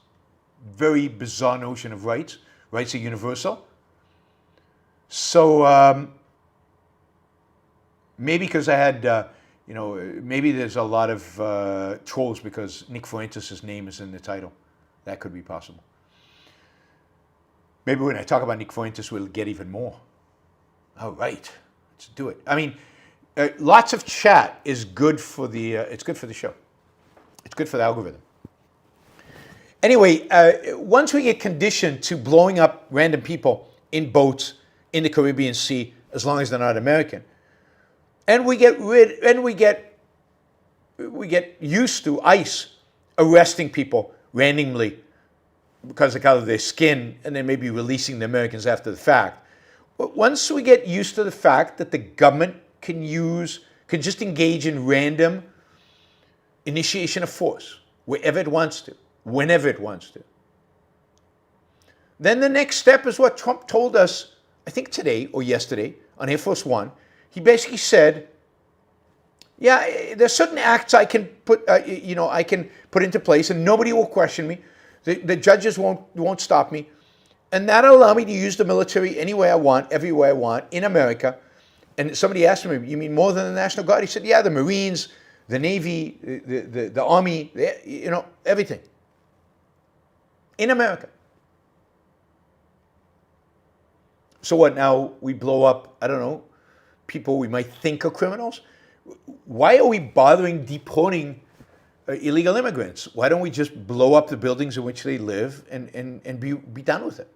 a very bizarre notion of rights. Rights are universal. So maybe because I had, maybe there's a lot of trolls because Nick Fuentes' name is in the title. That could be possible. Maybe when I talk about Nick Fuentes, we'll get even more. All right, let's do it. Lots of chat is good for the. It's good for the show. It's good for the algorithm. Anyway, once we get conditioned to blowing up random people in boats in the Caribbean Sea, as long as they're not American, and we get used to ICE arresting people randomly because of color of their skin, and then maybe releasing the Americans after the fact. But once we get used to the fact that the government can just engage in random initiation of force wherever it wants to, whenever it wants to, then the next step is what Trump told us, I think today or yesterday on Air Force One. He basically said, yeah, there's certain acts I can put into place, and nobody will question me. The judges won't stop me, and that'll allow me to use the military any way I want, everywhere I want in America. And somebody asked me, "You mean more than the National Guard?" He said, "Yeah, the Marines, the Navy, the Army, everything in America." So what? Now we blow up, I don't know, people we might think are criminals. Why are we bothering deporting illegal immigrants? Why don't we just blow up the buildings in which they live and be done with it?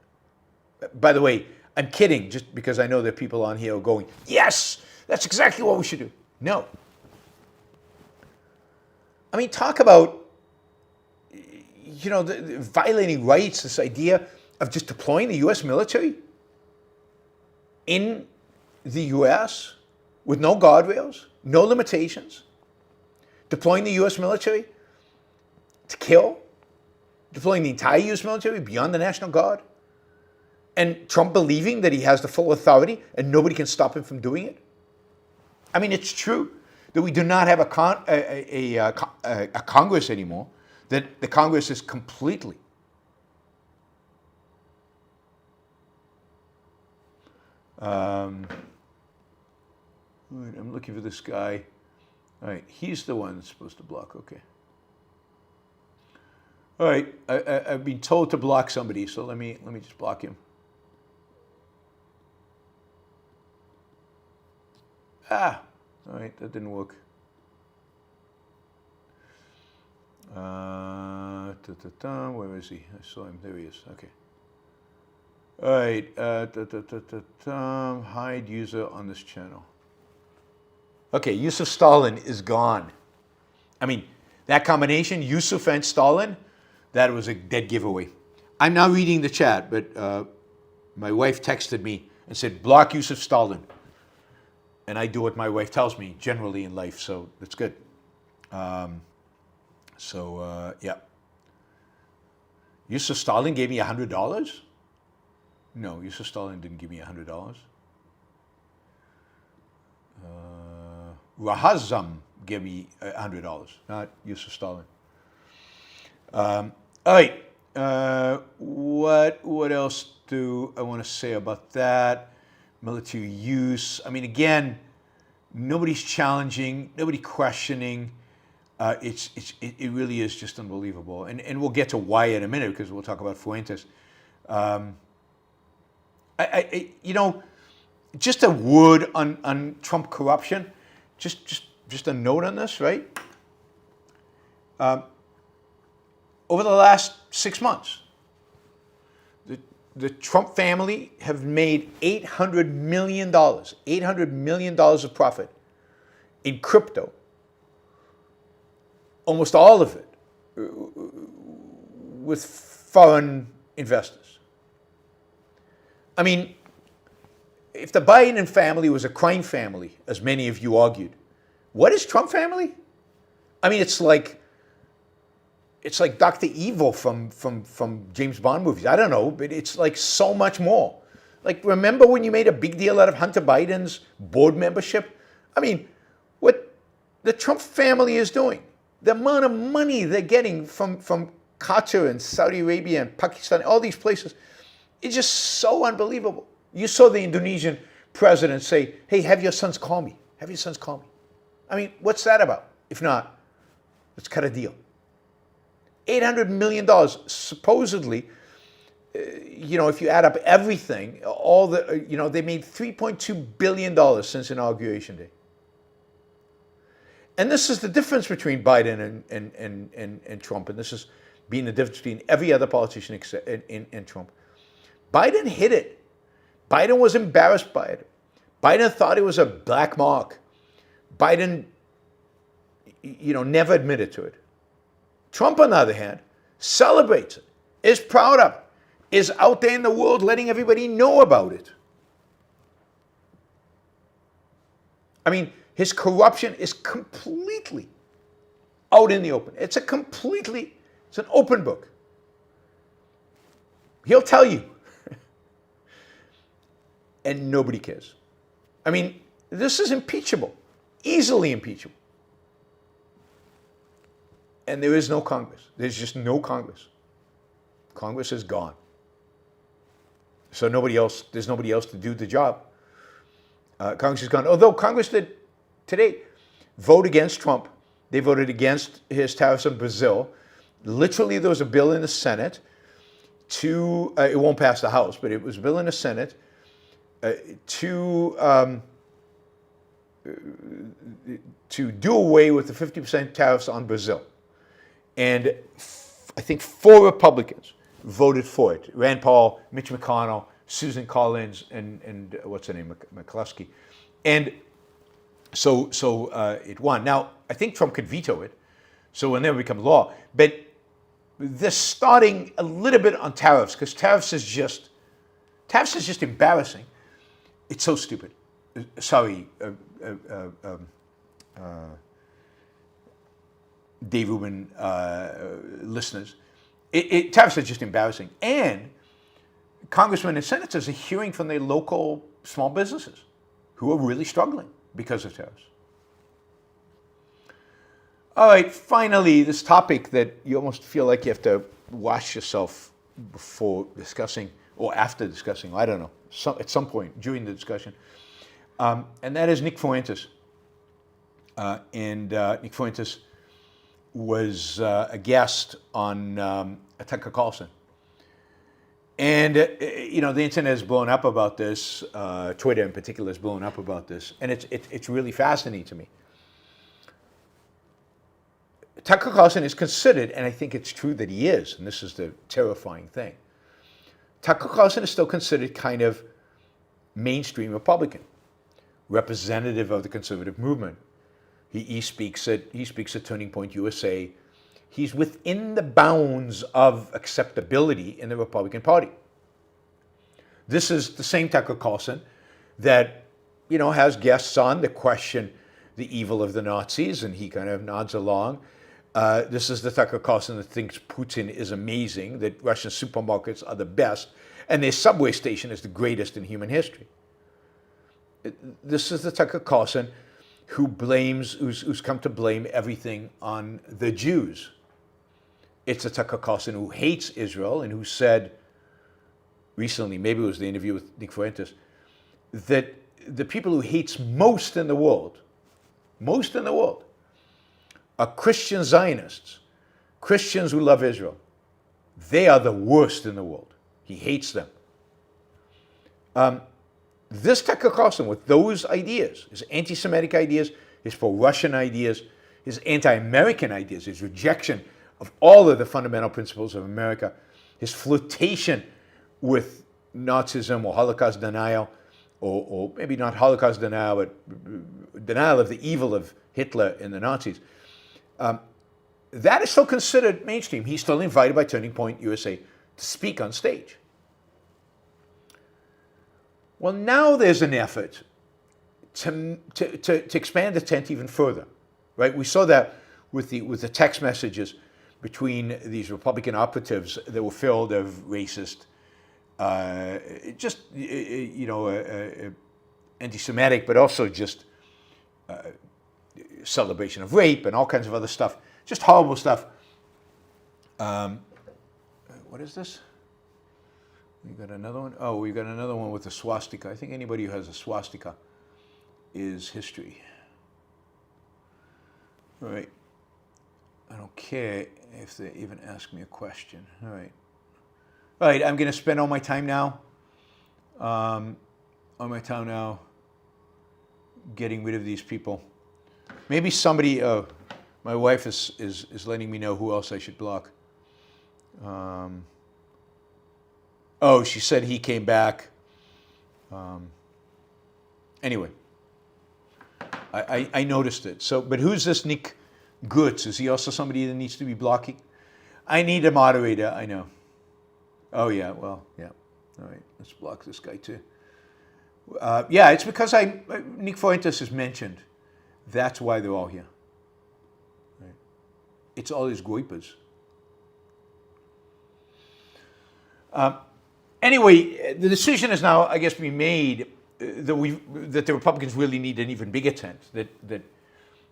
By the way, I'm kidding, just because I know there are people on here who are going, yes, that's exactly what we should do. No. I mean, talk about, violating rights, this idea of just deploying the U.S. military in the U.S. with no guardrails, no limitations, deploying the U.S. military to kill, deploying the entire U.S. military beyond the National Guard, and Trump believing that he has the full authority and nobody can stop him from doing it. I mean, it's true that we do not have a Congress anymore, that the Congress is completely I'm looking for this guy. All right, he's the one that's supposed to block. Okay. All right, I've been told to block somebody, so let me just block him. All right, that didn't work. Where is he? I saw him. There he is. Okay. All right. Hide user on this channel. Okay, Yusuf Stalin is gone. I mean, that combination, Yusuf and Stalin, that was a dead giveaway. I'm now reading the chat, but my wife texted me and said, block Yusuf Stalin. And I do what my wife tells me generally in life, so that's good. Yeah. Yusuf Stalin gave me $100? No, Yusuf Stalin didn't give me $100. Rahazam gave me $100, not Yusuf Stalin. All right. What else do I want to say about that? Military use. I mean, again, nobody's challenging, nobody questioning. It really is just unbelievable. And we'll get to why in a minute, because we'll talk about Fuentes. Just a word on Trump corruption. Just a note on this, right? Over the last 6 months, the Trump family have made $800 million of profit in crypto. Almost all of it with foreign investors. I mean, if the Biden family was a crime family, as many of you argued, what is Trump family? I mean, it's like Dr. Evil from James Bond movies. I don't know, but it's like so much more. Like, remember when you made a big deal out of Hunter Biden's board membership? I mean, what the Trump family is doing, the amount of money they're getting from Qatar and Saudi Arabia and Pakistan, all these places, it's just so unbelievable. You saw the Indonesian president say, hey, have your sons call me. Have your sons call me. I mean, what's that about? If not, let's cut a deal. $800 million, supposedly, if you add up everything, they made $3.2 billion since Inauguration Day. And this is the difference between Biden and Trump, and this is being the difference between every other politician except in Trump. Biden hid it. Biden was embarrassed by it. Biden thought it was a black mark. Biden, never admitted to it. Trump, on the other hand, celebrates it, is proud of it, is out there in the world letting everybody know about it. I mean, his corruption is completely out in the open. It's an open book. He'll tell you. And nobody cares. I mean, this is impeachable, easily impeachable. And there is no Congress. There's just no Congress. Congress is gone. So there's nobody else to do the job. Congress is gone. Although Congress did today vote against Trump. They voted against his tariffs on Brazil. Literally, there was a bill in the Senate it won't pass the House, but it was a bill in the Senate to do away with the 50% tariffs on Brazil. And I think 4 Republicans voted for it. Rand Paul, Mitch McConnell, Susan Collins, and what's her name, McCluskey. And so it won. Now, I think Trump could veto it, so it will never become law. But they're starting a little bit on tariffs, because tariffs is just embarrassing. It's so stupid. Sorry, Dave Rubin listeners. Tariffs are just embarrassing. And congressmen and senators are hearing from their local small businesses who are really struggling because of tariffs. All right, finally, this topic that you almost feel like you have to wash yourself before discussing or after discussing, I don't know, at some point during the discussion. And that is Nick Fuentes. Nick Fuentes was a guest on Tucker Carlson. And, the internet has blown up about this. Twitter in particular has blown up about this. And it's really fascinating to me. Tucker Carlson is considered, and I think it's true that he is, and this is the terrifying thing. Tucker Carlson is still considered kind of mainstream Republican, representative of the conservative movement. He speaks at Turning Point USA. He's within the bounds of acceptability in the Republican Party. This is the same Tucker Carlson that, has guests on that question the evil of the Nazis, and he kind of nods along. This is the Tucker Carlson that thinks Putin is amazing, that Russian supermarkets are the best, and their subway station is the greatest in human history. This is the Tucker Carlson who's come to blame everything on the Jews. It's a Tucker Carlson who hates Israel and who said recently, maybe it was the interview with Nick Fuentes, that the people who hates most in the world, are Christian Zionists, Christians who love Israel. They are the worst in the world. He hates them. This Tucker Carlson, with those ideas, his anti-Semitic ideas, his pro-Russian ideas, his anti-American ideas, his rejection of all of the fundamental principles of America, his flirtation with Nazism or Holocaust denial, or maybe not Holocaust denial, but denial of the evil of Hitler and the Nazis, that is still considered mainstream. He's still invited by Turning Point USA to speak on stage. Well, now there's an effort to expand the tent even further, right? We saw that with the text messages between these Republican operatives that were filled of racist, anti-Semitic, but also just celebration of rape and all kinds of other stuff, just horrible stuff. What is this? We got another one. Oh, we got another one with a swastika. I think anybody who has a swastika is history. All right. I don't care if they even ask me a question. All right. All right, I'm going to spend all my time now. Getting rid of these people. Maybe somebody, my wife is letting me know who else I should block. Oh, she said he came back. Anyway, I noticed it. So, but who's this Nick Goods? Is he also somebody that needs to be blocking? I need a moderator, I know. Oh yeah, well, yeah. All right, let's block this guy too. Yeah, it's because Nick Fuentes is mentioned. That's why they're all here. Right. It's all his groypers. Anyway, the decision is now, I guess, being made that the Republicans really need an even bigger tent. That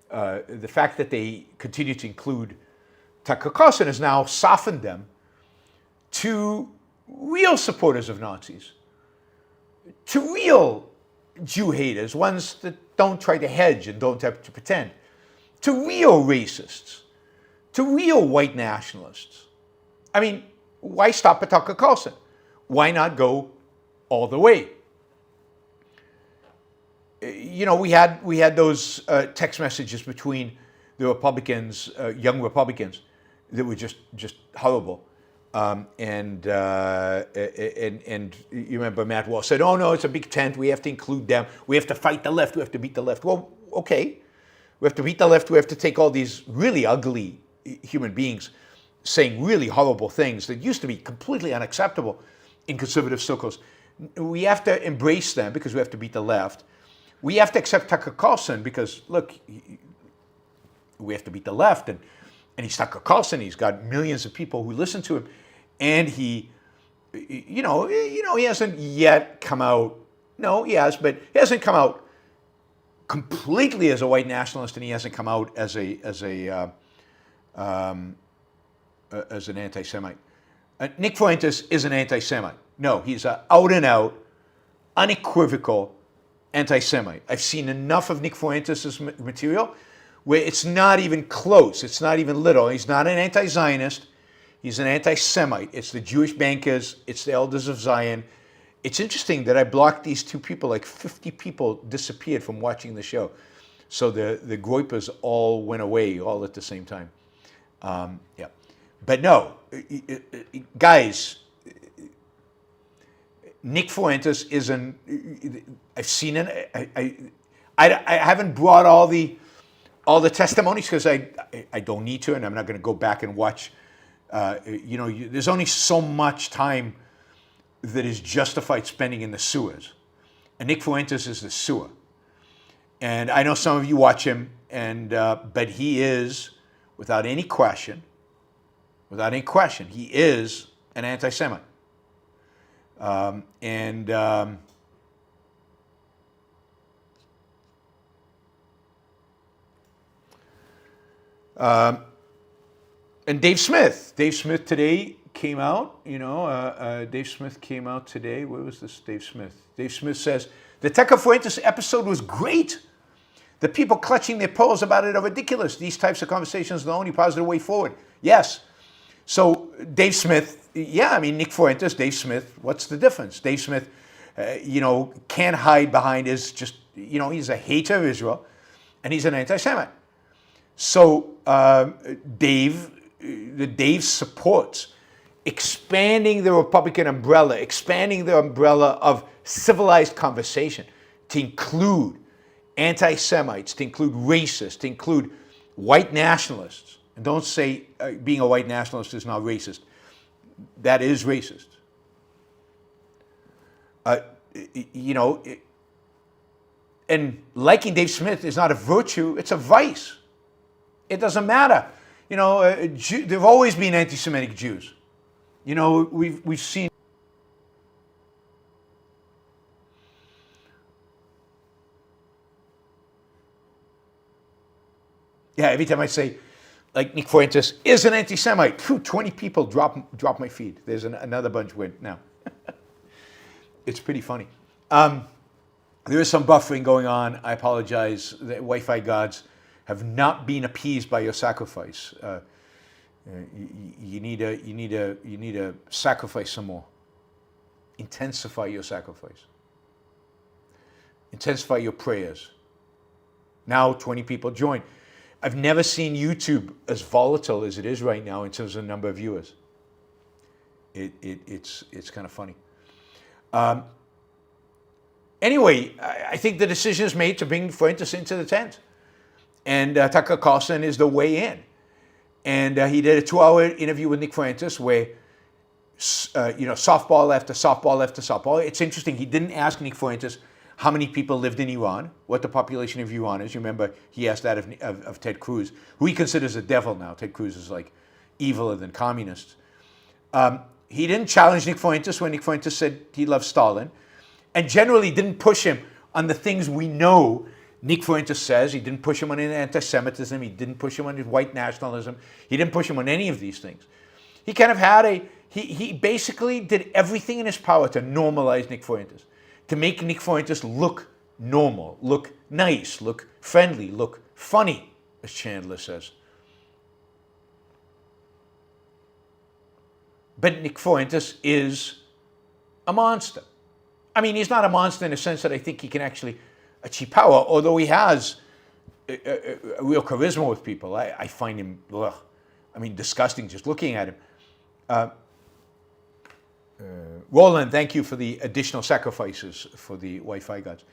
the fact that they continue to include Tucker Carlson has now softened them to real supporters of Nazis, to real Jew haters, ones that don't try to hedge and don't have to pretend, to real racists, to real white nationalists. I mean, why stop at Tucker Carlson? Why not go all the way? You know, we had those text messages between the Republicans, young Republicans, that were just horrible. And you remember Matt Walsh said, "Oh no, it's a big tent. We have to include them. We have to fight the left. We have to beat the left." Well, okay, we have to beat the left. We have to take all these really ugly human beings saying really horrible things that used to be completely unacceptable in conservative circles. We have to embrace them because we have to beat the left. We have to accept Tucker Carlson because, look, we have to beat the left, and he's Tucker Carlson. He's got millions of people who listen to him, and he hasn't yet come out. No, he has, but he hasn't come out completely as a white nationalist, and he hasn't come out as an anti-Semite. Nick Fuentes is an anti-Semite. No, he's an out-and-out, unequivocal anti-Semite. I've seen enough of Nick Fuentes' material where it's not even close. It's not even little. He's not an anti-Zionist. He's an anti-Semite. It's the Jewish bankers. It's the elders of Zion. It's interesting that I blocked these two people. Like 50 people disappeared from watching the show. So the groypers all went away all at the same time. Yeah. But no, guys, Nick Fuentes is I've seen it. I haven't brought all the testimonies because I don't need to, and I'm not going to go back and watch. There's only so much time that is justified spending in the sewers, and Nick Fuentes is the sewer. And I know some of you watch him, but he is, without any question, he is an anti-Semite. And Dave Smith today came out, Dave Smith came out today. Where was this Dave Smith? Dave Smith says, the Tucker Fuentes episode was great. The people clutching their pearls about it are ridiculous. These types of conversations are the only positive way forward. Yes. So Dave Smith, Nick Fuentes, Dave Smith, what's the difference? Dave Smith, can't hide behind he's a hater of Israel, and he's an anti-Semite. So Dave supports expanding the Republican umbrella, expanding the umbrella of civilized conversation to include anti-Semites, to include racists, to include white nationalists. And don't say being a white nationalist is not racist. That is racist. And liking Dave Smith is not a virtue, it's a vice. It doesn't matter. There've always been anti-Semitic Jews. We've seen. Yeah, every time I say, like, Nick Fuentes is an anti-Semite, 20 people drop my feed. There's another bunch went now. It's pretty funny. There is some buffering going on. I apologize. The Wi-Fi gods have not been appeased by your sacrifice. You need to sacrifice some more. Intensify your sacrifice. Intensify your prayers. Now 20 people join. I've never seen YouTube as volatile as it is right now in terms of the number of viewers. It's kind of funny. Anyway, I think the decision is made to bring Fuentes into the tent. And Tucker Carlson is the way in. And he did a 2-hour interview with Nick Fuentes where, softball after softball after softball. It's interesting, he didn't ask Nick Fuentes how many people lived in Iran, what the population of Iran is. You remember, he asked that of Ted Cruz, who he considers a devil now. Ted Cruz is like eviler than communists. He didn't challenge Nick Fuentes when Nick Fuentes said he loved Stalin, and generally didn't push him on the things we know Nick Fuentes says. He didn't push him on anti-Semitism. He didn't push him on white nationalism. He didn't push him on any of these things. He kind of had he basically did everything in his power to normalize Nick Fuentes, to make Nick Fuentes look normal, look nice, look friendly, look funny, as Chandler says. But Nick Fuentes is a monster. I mean, he's not a monster in the sense that I think he can actually achieve power, although he has a real charisma with people. I find him, disgusting just looking at him. Roland, thank you for the additional sacrifices for the Wi-Fi gods.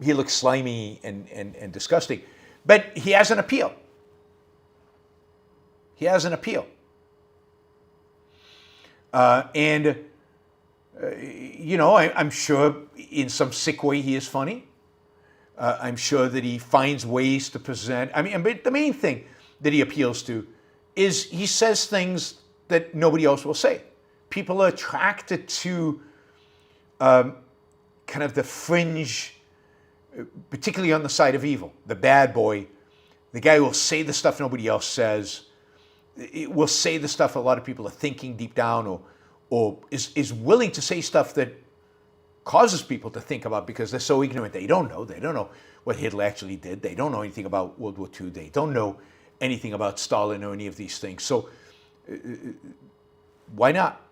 He looks slimy and disgusting, but he has an appeal. He has an appeal. I'm sure in some sick way he is funny. I'm sure that he finds ways to present. But the main thing that he appeals to is he says things that nobody else will say. People are attracted to kind of the fringe, particularly on the side of evil, the bad boy, the guy who will say the stuff nobody else says. It will say the stuff a lot of people are thinking deep down, or is willing to say stuff that causes people to think about because they're so ignorant. They don't know what Hitler actually did. They don't know anything about World War II. They don't know anything about Stalin or any of these things. So why not?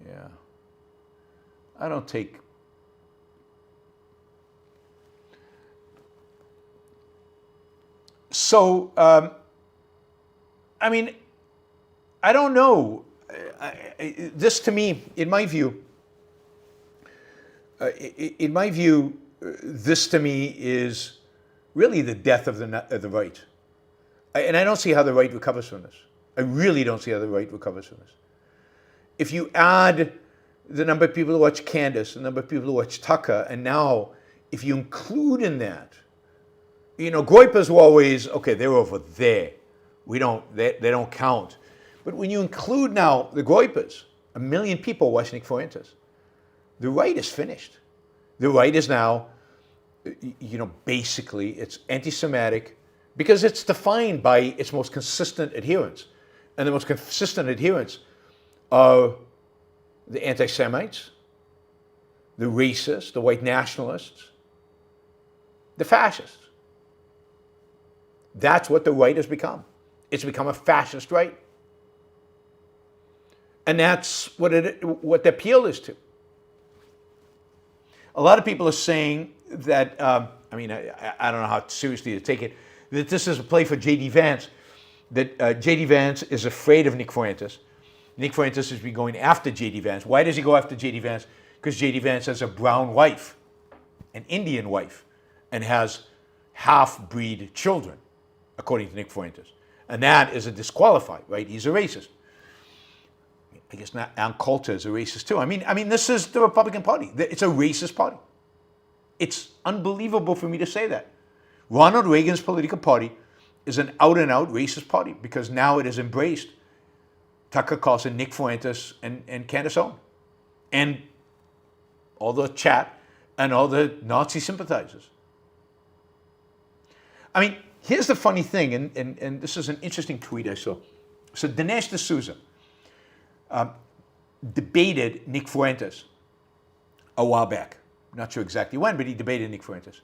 Yeah. I don't take... So, I don't know. This to me, in my view, this to me is really the death of the right. And I don't see how the right recovers from this. I really don't see how the right recovers from this. If you add the number of people who watch Candace, the number of people who watch Tucker, and now if you include in that, Groypers were always, okay, they're over there. They don't count. But when you include now the Groypers, 1 million people watch Nick Fuentes, the right is finished. The right is now, basically it's anti-Semitic because it's defined by its most consistent adherents. And the most consistent adherents are the anti-Semites, the racists, the white nationalists, the fascists. That's what the right has become. It's become a fascist right. And that's what the appeal is to. A lot of people are saying that, I don't know how seriously to take it, that this is a play for J.D. Vance, that J.D. Vance is afraid of Nick Fuentes. Nick Fuentes has been going after J.D. Vance. Why does he go after J.D. Vance? Because J.D. Vance has a brown wife, an Indian wife, and has half-breed children, according to Nick Fuentes. And that is a disqualified, right? He's a racist. I guess not. Ann Coulter is a racist too. This is the Republican Party. It's a racist party. It's unbelievable for me to say that. Ronald Reagan's political party is an out-and-out racist party because now it has embraced Tucker Carlson, Nick Fuentes, and Candace Owen, and all the chat and all the Nazi sympathizers. Here's the funny thing, and this is an interesting tweet I saw. So Dinesh D'Souza debated Nick Fuentes a while back. Not sure exactly when, but he debated Nick Fuentes.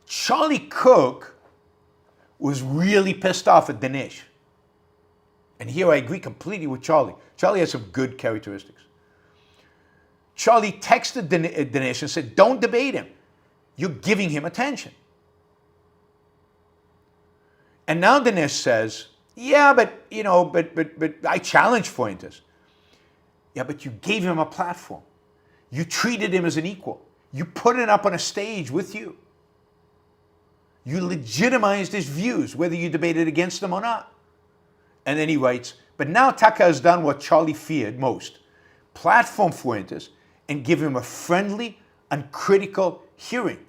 Charlie Kirk was really pissed off at Dinesh. And here I agree completely with Charlie. Charlie has some good characteristics. Charlie texted Dinesh and said, don't debate him. You're giving him attention. And now Dinesh says, yeah, but I challenge Fuentes. Yeah, but you gave him a platform. You treated him as an equal. You put it up on a stage with you. You legitimized his views, whether you debated against them or not. And then he writes, but now Tucker has done what Charlie feared most, platform Fuentes and give him a friendly, uncritical hearing.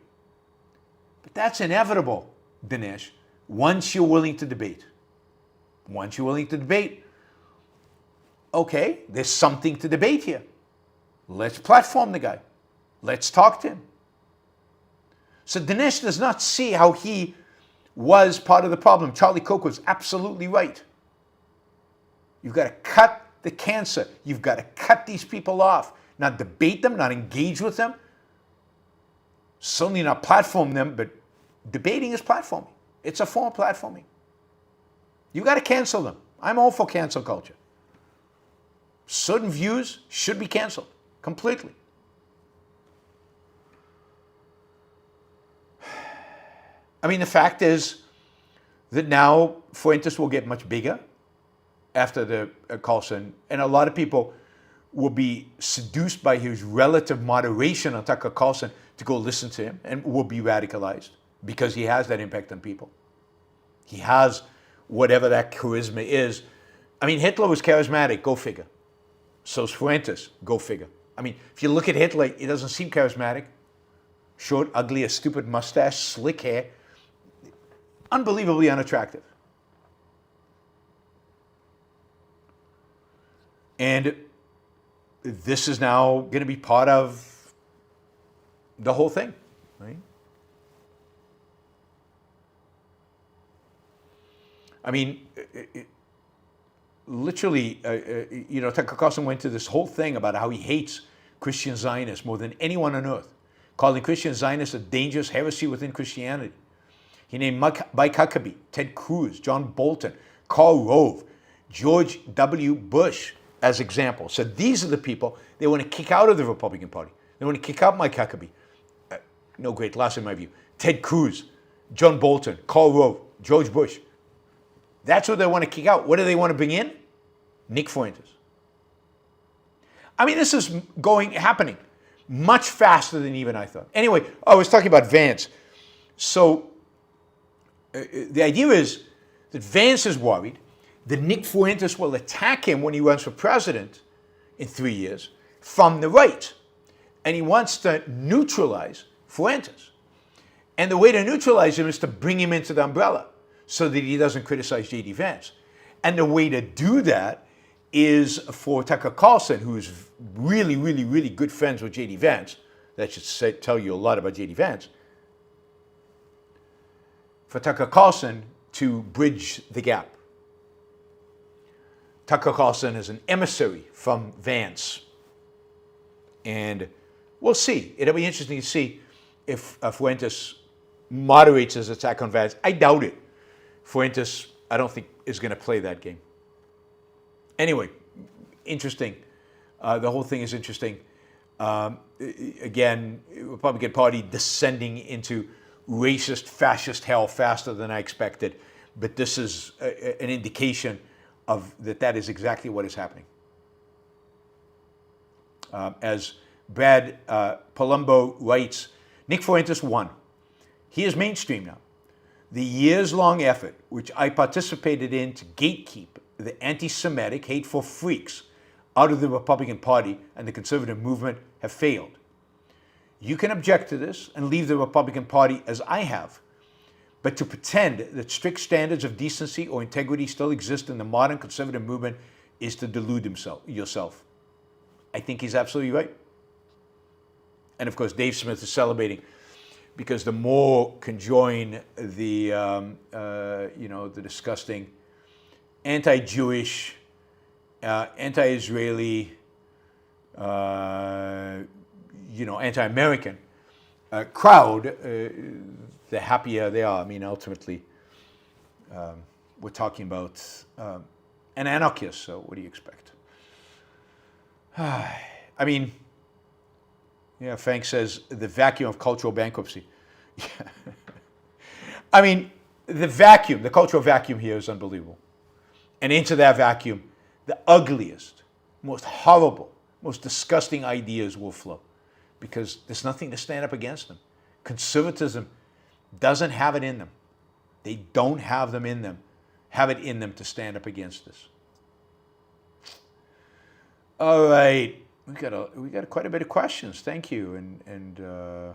But that's inevitable, Dinesh, once you're willing to debate. Once you're willing to debate, okay, there's something to debate here. Let's platform the guy. Let's talk to him. So Dinesh does not see how he was part of the problem. Charlie Koch was absolutely right. You've got to cut the cancer. You've got to cut these people off. Not debate them, not engage with them. Certainly not platform them, but debating is platforming. It's a form of platforming. You've got to cancel them. I'm all for cancel culture. Certain views should be canceled completely. I mean, the fact is that now Fuentes will get much bigger after the Carlson, and a lot of people will be seduced by his relative moderation on Tucker Carlson to go listen to him and will be radicalized because he has that impact on people. He has whatever that charisma is. I mean, Hitler was charismatic, go figure. So's Fuentes, go figure. I mean, if you look at Hitler, he doesn't seem charismatic. Short, ugly, a stupid mustache, slick hair. Unbelievably unattractive. And this is now going to be part of the whole thing, right? I mean, literally, Tucker Carlson went to this whole thing about how he hates Christian Zionists more than anyone on earth, calling Christian Zionists a dangerous heresy within Christianity. He named Mike Huckabee, Ted Cruz, John Bolton, Karl Rove, George W. Bush as examples. So these are the people they want to kick out of the Republican Party. They want to kick out Mike Huckabee. No great loss in my view. Ted Cruz, John Bolton, Karl Rove, George Bush. That's what they want to kick out. What do they want to bring in? Nick Fuentes. I mean, this is happening much faster than even I thought. Anyway, I was talking about Vance. So the idea is that Vance is worried that Nick Fuentes will attack him when he runs for president in 3 years from the right. And he wants to neutralize Fuentes. And the way to neutralize him is to bring him into the umbrella so that he doesn't criticize J.D. Vance. And the way to do that is for Tucker Carlson, who's really, really, really good friends with J.D. Vance. That should tell you a lot about J.D. Vance. For Tucker Carlson to bridge the gap. Tucker Carlson is an emissary from Vance. And we'll see. It'll be interesting to see if Fuentes moderates his attack on Vance. I doubt it. Fuentes, I don't think, is going to play that game. Anyway, interesting. The whole thing is interesting. Again, Republican Party descending into racist, fascist hell faster than I expected. But this is an indication of that is exactly what is happening. As Brad Palumbo writes, Nick Fuentes won. He is mainstream now. The years-long effort which I participated in to gatekeep the anti-Semitic, hateful freaks out of the Republican Party and the conservative movement have failed. You can object to this and leave the Republican Party as I have, but to pretend that strict standards of decency or integrity still exist in the modern conservative movement is to delude yourself. I think he's absolutely right. And of course, Dave Smith is celebrating because the more can join the disgusting anti-Jewish, anti-Israeli, anti-American crowd, the happier they are. I mean, ultimately, we're talking about an anarchist, so what do you expect? I mean, yeah, Frank says the vacuum of cultural bankruptcy. I mean, the vacuum, the cultural vacuum here is unbelievable. And into that vacuum, the ugliest, most horrible, most disgusting ideas will flow because there's nothing to stand up against them. Conservatism doesn't have it in them. They don't have it in them to stand up against this. All right, we got quite a bit of questions. Thank you, and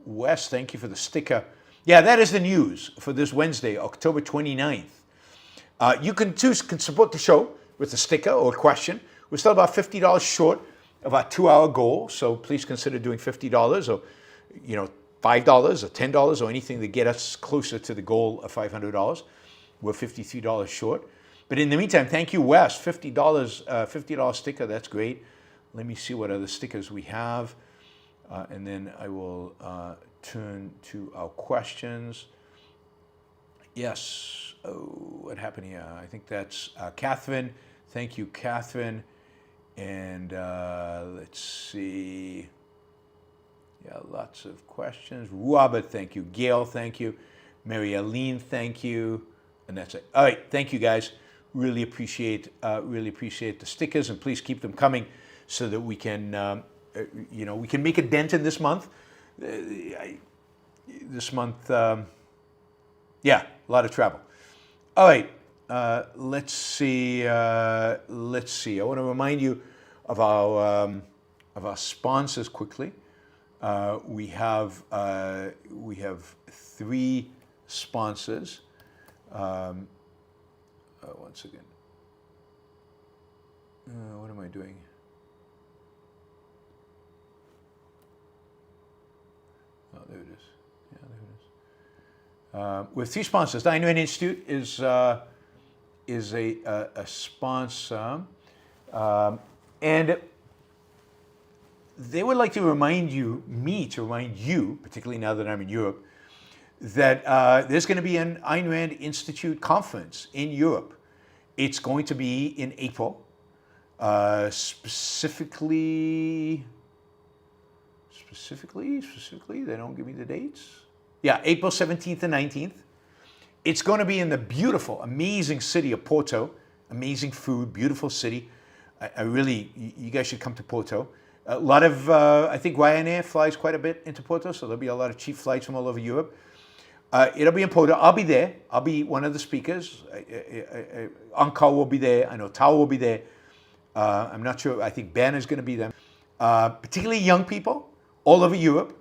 Wes, thank you for the sticker. Yeah, that is the news for this Wednesday, October 29th. You can support the show with a sticker or a question. We're still about $50 short of our 2-hour goal, so please consider doing $50 or $5 or $10 or anything to get us closer to the goal of $500. We're $53 short. But in the meantime, thank you, Wes. $50 sticker, that's great. Let me see what other stickers we have. And then I will turn to our questions. Yes. Oh, what happened here? I think that's Catherine. Thank you, Catherine. And let's see. Yeah, lots of questions. Robert, thank you. Gail, thank you. Mary Aline, thank you. And that's it. All right, thank you, guys. Really appreciate the stickers, and please keep them coming so that we can, we can make a dent in this month. This month, yeah, a lot of travel. All right, let's see. I want to remind you of our sponsors quickly. We have 3 sponsors. Once again, what am I doing? Oh, there it is. Yeah, there it is. With 3 sponsors, the Ayn Rand Institute is a sponsor, and they would like to remind you, particularly now that I'm in Europe, that there's going to be an Ayn Rand Institute conference in Europe. It's going to be in April, specifically, they don't give me the dates. Yeah, April 17th and 19th. It's going to be in the beautiful, amazing city of Porto. Amazing food, beautiful city. You guys should come to Porto. A lot of, I think Ryanair flies quite a bit into Porto, so there'll be a lot of cheap flights from all over Europe. It'll be in Porto. I'll be there. I'll be one of the speakers. Ankar will be there. I know Tao will be there. I'm not sure. I think Ben is going to be there. Particularly young people all over Europe.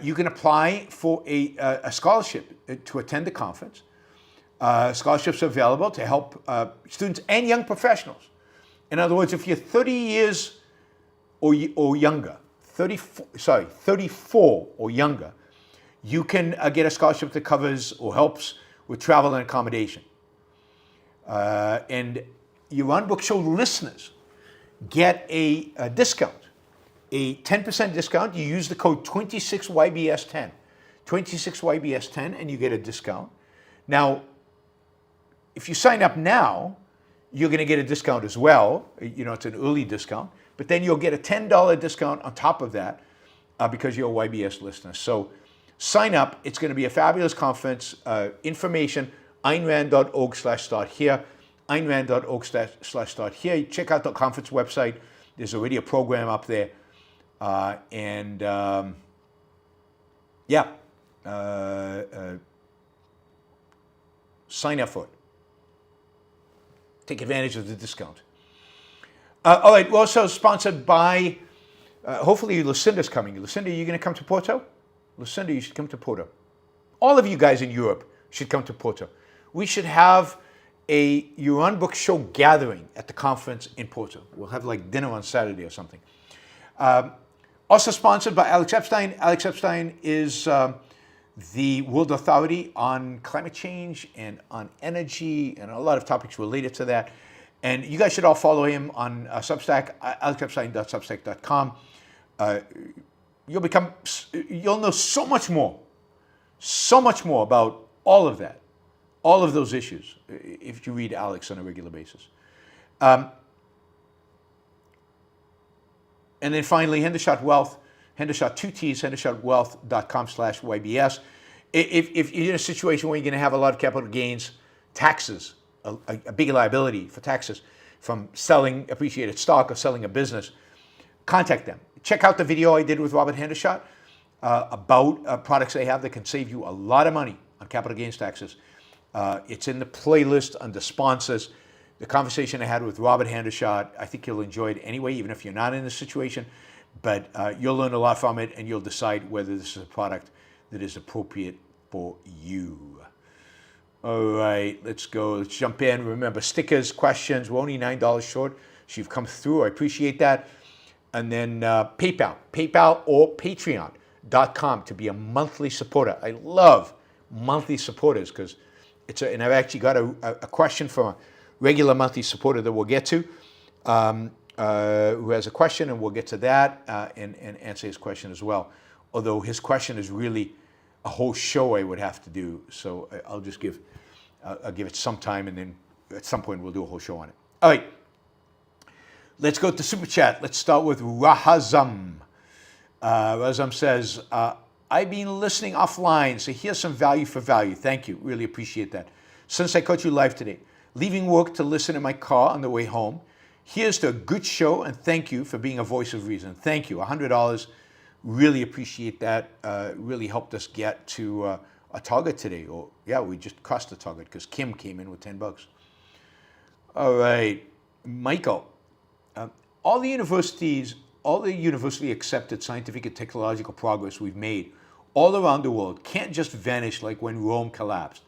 You can apply for a scholarship to attend the conference. Scholarships are available to help students and young professionals. In other words, if you're 30 years or younger, 34 or younger, you can get a scholarship that covers or helps with travel and accommodation. And Yaron Brook Show listeners get a discount, a 10% discount. You use the code 26YBS10, 26YBS10, and you get a discount. Now, if you sign up now, you're going to get a discount as well. It's an early discount, but then you'll get a $10 discount on top of that because you're a YBS listener. So sign up. It's going to be a fabulous conference. Information, aynrand.org/start here, aynrand.org/start here. Check out the conference website. There's already a program up there. Sign up for it. Take advantage of the discount. All right, we're also sponsored by, hopefully Lucinda's coming. Lucinda, are you going to come to Porto? Lucinda, you should come to Porto. All of you guys in Europe should come to Porto. We should have a Yaron Brook Show gathering at the conference in Porto. We'll have like dinner on Saturday or something. Also sponsored by Alex Epstein. Alex Epstein is the world authority on climate change and on energy and a lot of topics related to that. And you guys should all follow him on Substack, alexepstein.substack.com. You'll know so much more about all of that, all of those issues, if you read Alex on a regular basis. And then finally, Hendershot Wealth, Hendershot 2Ts, hendershotwealth.com/YBS. If you're in a situation where you're going to have a lot of capital gains taxes, a big liability for taxes from selling appreciated stock or selling a business, contact them. Check out the video I did with Robert Hendershot about products they have that can save you a lot of money on capital gains taxes. It's in the playlist under sponsors. The conversation I had with Robert Hendershot, I think you'll enjoy it anyway, even if you're not in this situation. But you'll learn a lot from it, and you'll decide whether this is a product that is appropriate for you. All right, let's go. Let's jump in. Remember, stickers, questions, we're only $9 short. So you've come through. I appreciate that. And then PayPal or Patreon.com to be a monthly supporter. I love monthly supporters because and I've actually got a question from a regular monthly supporter that we'll get to, who has a question, and we'll get to that and answer his question as well. Although his question is really a whole show I would have to do, so I'll just give it some time, and then at some point we'll do a whole show on it. All right, let's go to Super Chat. Let's start with Rahazam. Rahazam says, I've been listening offline, so here's some value for value. Thank you, really appreciate that. Since I caught you live today, leaving work to listen in my car on the way home, here's to a good show, and thank you for being a voice of reason. Thank you, $100. Really appreciate that. Really helped us get to a target today. Or yeah, we just crossed the target because Kim came in with $10. All right, Michael. All the universally accepted scientific and technological progress we've made all around the world can't just vanish like when Rome collapsed.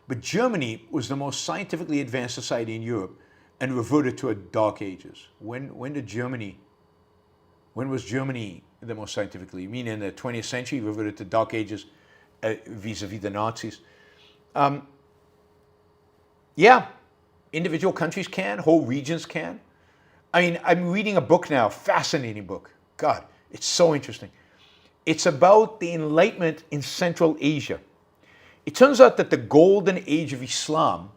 But Germany was the most scientifically advanced society in Europe and reverted to a dark ages. When was Germany the most scientifically? You mean in the 20th century, reverted to dark ages vis-a-vis the Nazis? Yeah, individual countries can, whole regions can. I mean, I'm reading a book now, fascinating book. God, it's so interesting. It's about the Enlightenment in Central Asia. It turns out that the golden age of Islam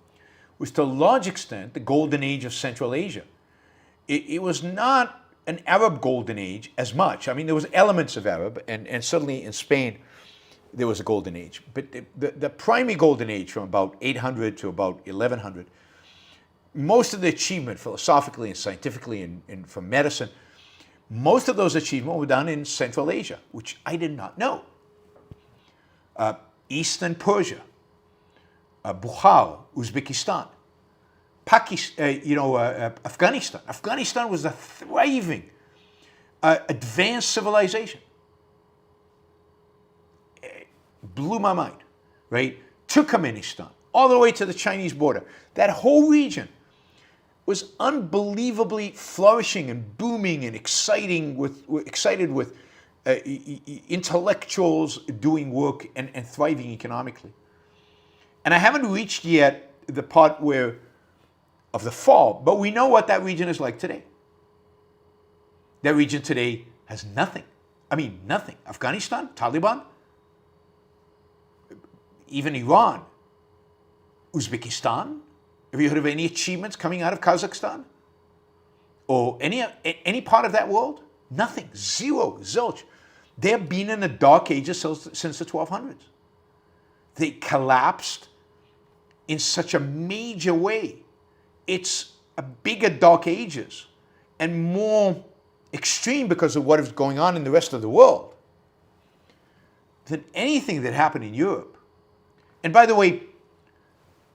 was to a large extent the golden age of Central Asia. It was not an Arab golden age as much. I mean, there was elements of Arab, and certainly in Spain there was a golden age. But the primary golden age from about 800 to about 1100, most of the achievement philosophically and scientifically and from medicine, most of those achievements were done in Central Asia, which I did not know. Eastern Persia, Bukhara, Uzbekistan, Pakistan, Afghanistan. Afghanistan was a thriving, advanced civilization. Blew my mind, right? Turkmenistan, all the way to the Chinese border. That whole region was unbelievably flourishing and booming and excited with intellectuals doing work and thriving economically. And I haven't reached yet the part of the fall, but we know what that region is like today. That region today has nothing. I mean, nothing. Afghanistan, Taliban, even Iran, Uzbekistan. Have you heard of any achievements coming out of Kazakhstan? Or any part of that world? Nothing. Zero. Zilch. They've been in the dark ages since the 1200s. They collapsed in such a major way. It's a bigger dark ages and more extreme because of what is going on in the rest of the world than anything that happened in Europe. And by the way,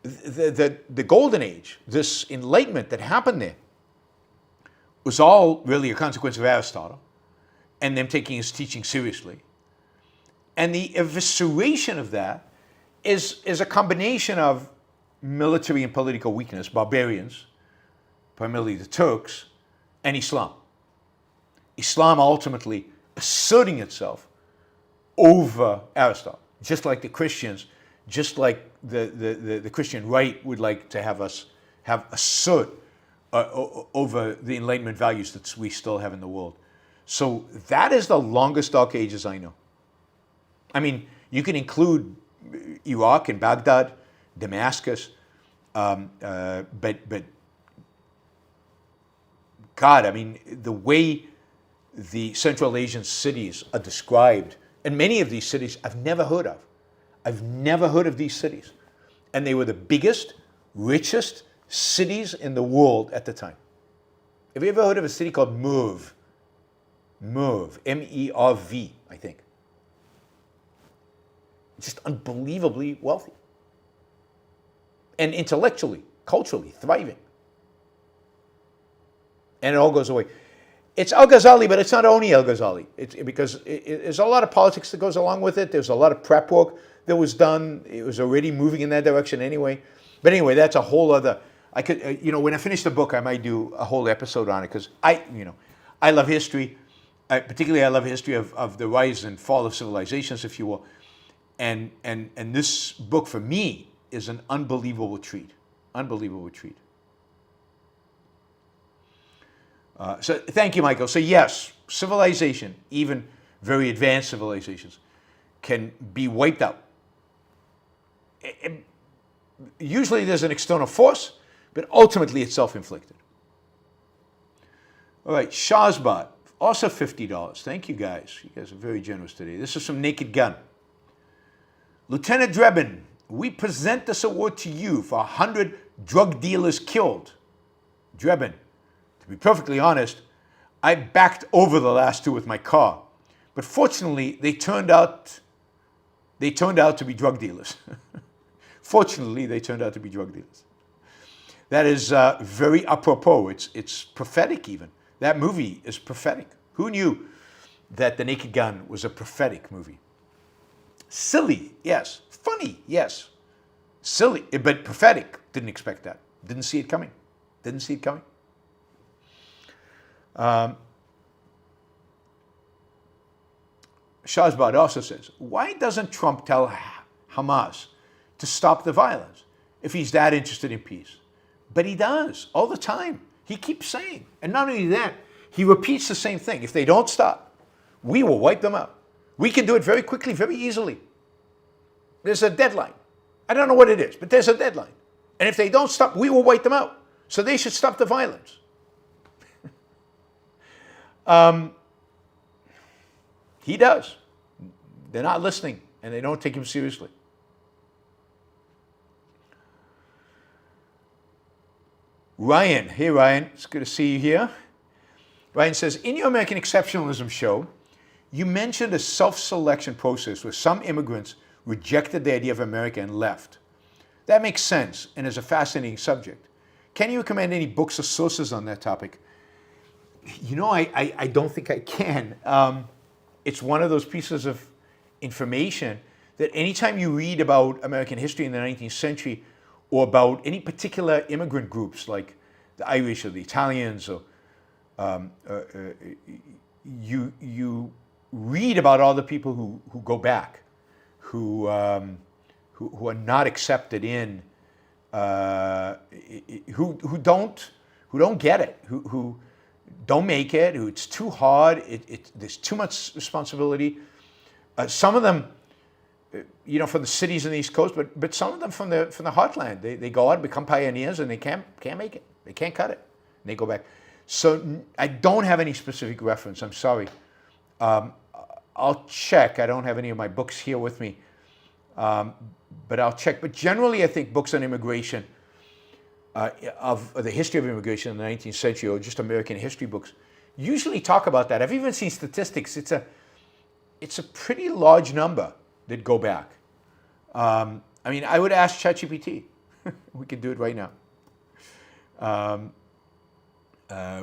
the golden age, this enlightenment that happened there, was all really a consequence of Aristotle and them taking his teaching seriously. And the evisceration of that is a combination of military and political weakness, barbarians, primarily the Turks, and Islam. Islam ultimately asserting itself over Aristotle, just like the Christians, just like the Christian right would like to have us have assert over the Enlightenment values that we still have in the world. So that is the longest dark ages I know. I mean, you can include Iraq and Baghdad, Damascus, but God, I mean, the way the Central Asian cities are described, and many of these cities I've never heard of. I've never heard of these cities. And they were the biggest, richest cities in the world at the time. Have you ever heard of a city called Merv? Merv, M-E-R-V, I think. Just unbelievably wealthy. And intellectually, culturally, thriving. And it all goes away. It's Al-Ghazali, but it's not only Al-Ghazali. Because there's a lot of politics that goes along with it. There's a lot of prep work that was done. It was already moving in that direction anyway. But anyway, that's a whole other... I could, when I finish the book, I might do a whole episode on it because I love history. Particularly, I love history of the rise and fall of civilizations, if you will. And this book for me is an unbelievable treat. Unbelievable treat. So thank you, Michael. So yes, civilization, even very advanced civilizations, can be wiped out. Usually there's an external force, but ultimately it's self-inflicted. All right, Shazbot, also $50. Thank you guys. You guys are very generous today. This is from Naked Gun. Lieutenant Drebin, we present this award to you for 100 drug dealers killed. Drebin, to be perfectly honest, I backed over the last two with my car, but fortunately they turned out to be drug dealers. Fortunately, they turned out to be drug dealers. That is very apropos. It's prophetic even. That movie is prophetic. Who knew that The Naked Gun was a prophetic movie? Silly, yes. Funny, yes. Silly, but prophetic. Didn't expect that. Didn't see it coming. Didn't see it coming. Shazbad also says, why doesn't Trump tell Hamas to stop the violence if he's that interested in peace? But he does all the time. He keeps saying. And not only that, he repeats the same thing. If they don't stop, we will wipe them out. We can do it very quickly, very easily. There's a deadline. I don't know what it is, but there's a deadline. And if they don't stop, we will wipe them out. So they should stop the violence. He does. They're not listening, and they don't take him seriously. Ryan, hey Ryan, it's good to see you here. Ryan says, in your American Exceptionalism show, you mentioned a self-selection process where some immigrants rejected the idea of America and left. That makes sense and is a fascinating subject. Can you recommend any books or sources on that topic? I don't think I can. It's one of those pieces of information that anytime you read about American history in the 19th century or about any particular immigrant groups like the Irish or the Italians, or you read about all the people who go back, who are not accepted in, who don't get it, who don't make it, who it's too hard, there's too much responsibility. Some of them, from the cities on the East Coast, but some of them from the heartland. They go out and become pioneers, and they can't make it. They can't cut it. And they go back. So I don't have any specific reference. I'm sorry. I'll check. I don't have any of my books here with me, but I'll check. But generally, I think books on immigration, of the history of immigration in the 19th century, or just American history books, usually talk about that. I've even seen statistics. It's a pretty large number that go back. I would ask ChatGPT. We could do it right now.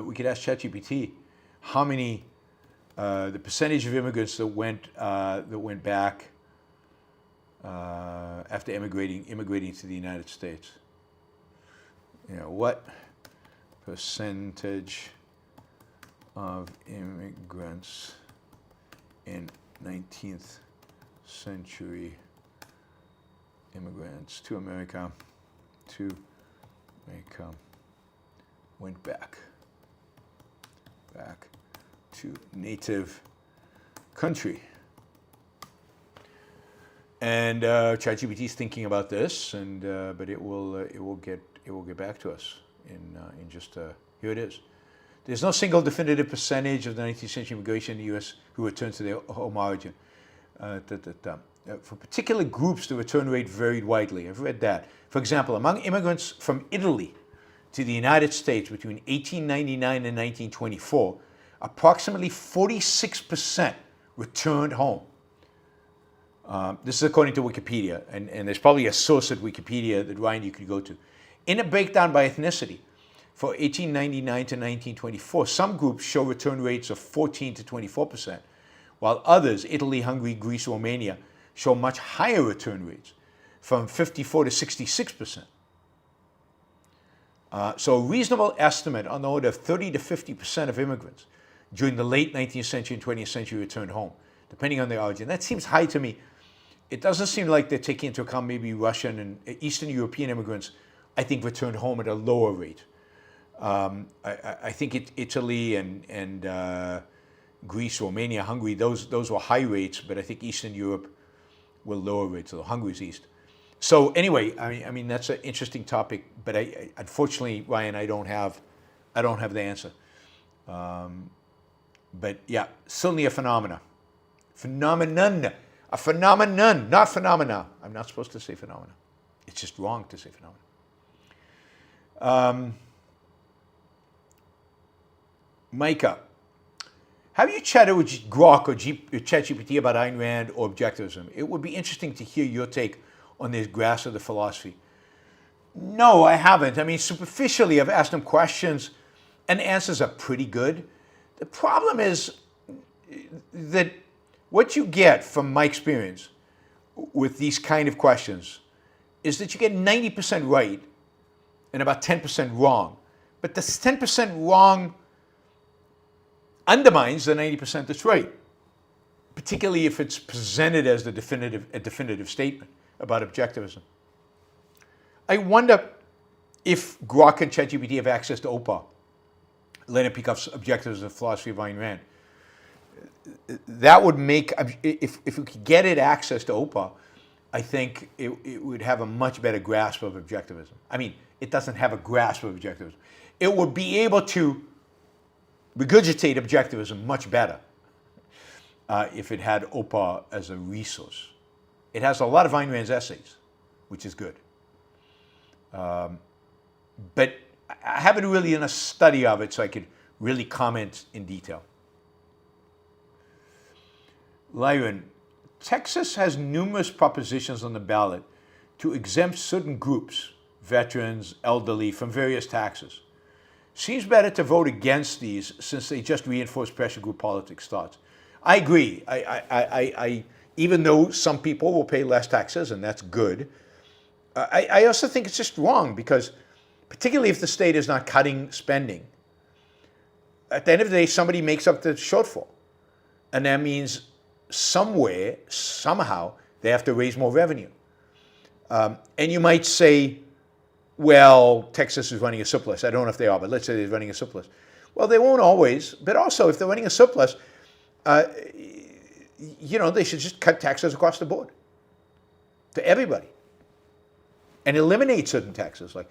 We could ask ChatGPT how many, the percentage of immigrants that went back after immigrating to the United States. What percentage of immigrants in 19th century immigrants to America went back to native country? And ChatGPT is thinking about this, but it will get back to us in just here it is. There's no single definitive percentage of the 19th century immigration in the U.S. who returned to their home origin. for particular groups, the return rate varied widely. I've read that. For example, among immigrants from Italy to the United States between 1899 and 1924, approximately 46% returned home. This is according to Wikipedia, and there's probably a source at Wikipedia that, Ryan, you could go to. In a breakdown by ethnicity, for 1899 to 1924, some groups show return rates of 14 to 24%, while others, Italy, Hungary, Greece, Romania, show much higher return rates, from 54 to 66%. So a reasonable estimate on the order of 30 to 50% of immigrants during the late 19th century and 20th century returned home, depending on their origin. That seems high to me. It doesn't seem like they're taking into account maybe Russian and Eastern European immigrants, I think, returned home at a lower rate. I think Italy and Greece, Romania, Hungary, those were high rates, but I think Eastern Europe were lower rates, so Hungary's east. So anyway, I mean that's an interesting topic, but unfortunately, Ryan, I don't have the answer. But yeah, certainly a phenomenon, not phenomena. I'm not supposed to say phenomena. It's just wrong to say phenomena. Micah, have you chatted with Grok or ChatGPT about Ayn Rand or Objectivism? It would be interesting to hear your take on this grasp of the philosophy. No, I haven't. I mean, superficially, I've asked them questions, and the answers are pretty good. The problem is that what you get from my experience with these kind of questions is that you get 90% right and about 10% wrong. But this 10% wrong undermines the 90% that's right, particularly if it's presented as a definitive statement about objectivism. I wonder if Grok and ChatGPT have access to OPA, Leonard Peikoff's Objectivism, Philosophy of Ayn Rand. That would make, if we could get it access to OPA, I think it would have a much better grasp of objectivism. I mean, it doesn't have a grasp of objectivism. It would be able to regurgitate objectivism much better if it had OPA as a resource. It has a lot of Ayn Rand's essays, which is good. But I haven't really done a study of it so I could really comment in detail. Lyron, Texas has numerous propositions on the ballot to exempt certain groups, veterans, elderly, from various taxes. Seems better to vote against these since they just reinforce pressure group politics thoughts. I agree. I even though some people will pay less taxes, and that's good, I also think it's just wrong because particularly if the state is not cutting spending, at the end of the day, somebody makes up the shortfall. And that means somewhere, somehow, they have to raise more revenue. And you might say, well, Texas is running a surplus. I don't know if they are, but let's say they're running a surplus. Well, they won't always, but also if they're running a surplus, they should just cut taxes across the board to everybody and eliminate certain taxes, like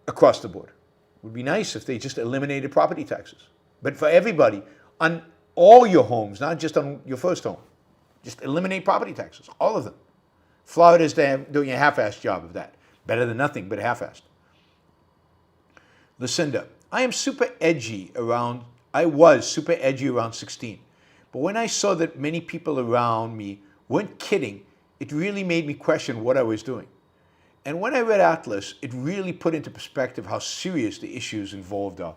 across the board. It would be nice if they just eliminated property taxes, but for everybody, on all your homes, not just on your first home. Just eliminate property taxes, all of them. Florida's doing a half-assed job of that. Better than nothing, but half-assed. Lucinda, I was super edgy around 16. But when I saw that many people around me weren't kidding, it really made me question what I was doing. And when I read Atlas, it really put into perspective how serious the issues involved are.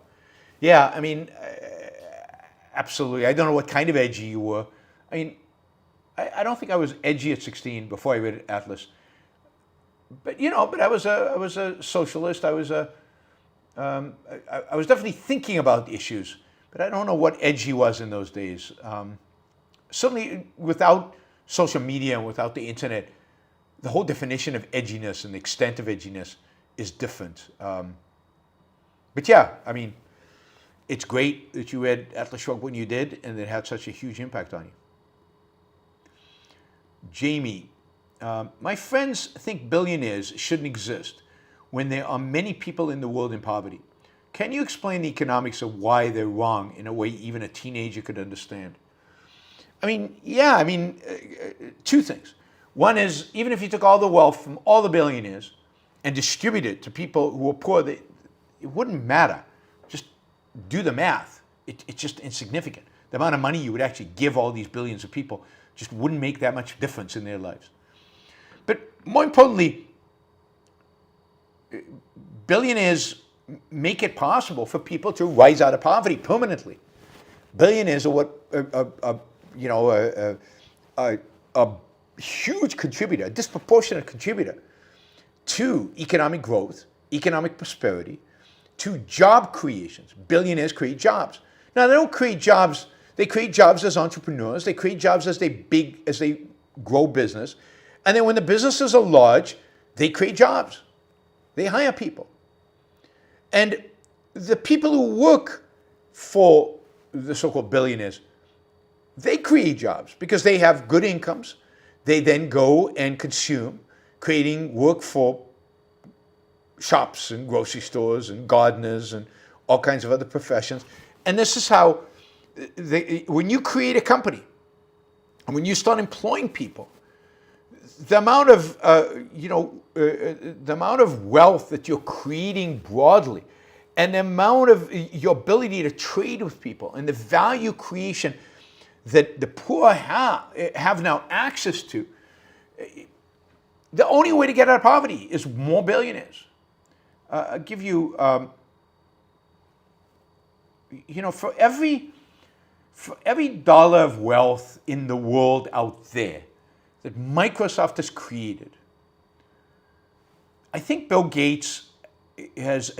Yeah, I mean, absolutely. I don't know what kind of edgy you were. I mean, I don't think I was edgy at 16 before I read Atlas. But I was a socialist. I was definitely thinking about issues, but I don't know what edgy was in those days. Certainly, without social media and without the internet, the whole definition of edginess and the extent of edginess is different. But yeah, I mean, it's great that you read Atlas Shrugged when you did, and it had such a huge impact on you. Jamie, my friends think billionaires shouldn't exist when there are many people in the world in poverty. Can you explain the economics of why they're wrong in a way even a teenager could understand? I mean, yeah, I mean, two things. One is, even if you took all the wealth from all the billionaires and distributed it to people who were poor, it wouldn't matter. Just do the math. It's just insignificant. The amount of money you would actually give all these billions of people just wouldn't make that much difference in their lives. But more importantly, billionaires make it possible for people to rise out of poverty permanently. Billionaires are what a huge contributor, a disproportionate contributor to economic growth, economic prosperity, to job creations. Billionaires create jobs. Now, they don't create jobs. They create jobs as entrepreneurs. They create jobs as they grow business. And then when the businesses are large, they create jobs. They hire people. And the people who work for the so-called billionaires, they create jobs because they have good incomes. They then go and consume, creating work for shops and grocery stores and gardeners and all kinds of other professions. And this is how, when you create a company, and when you start employing people, the amount of wealth that you're creating broadly, and the amount of your ability to trade with people, and the value creation that the poor have now access to, the only way to get out of poverty is more billionaires. I'll give you, for every dollar of wealth in the world out there that Microsoft has created, I think Bill Gates has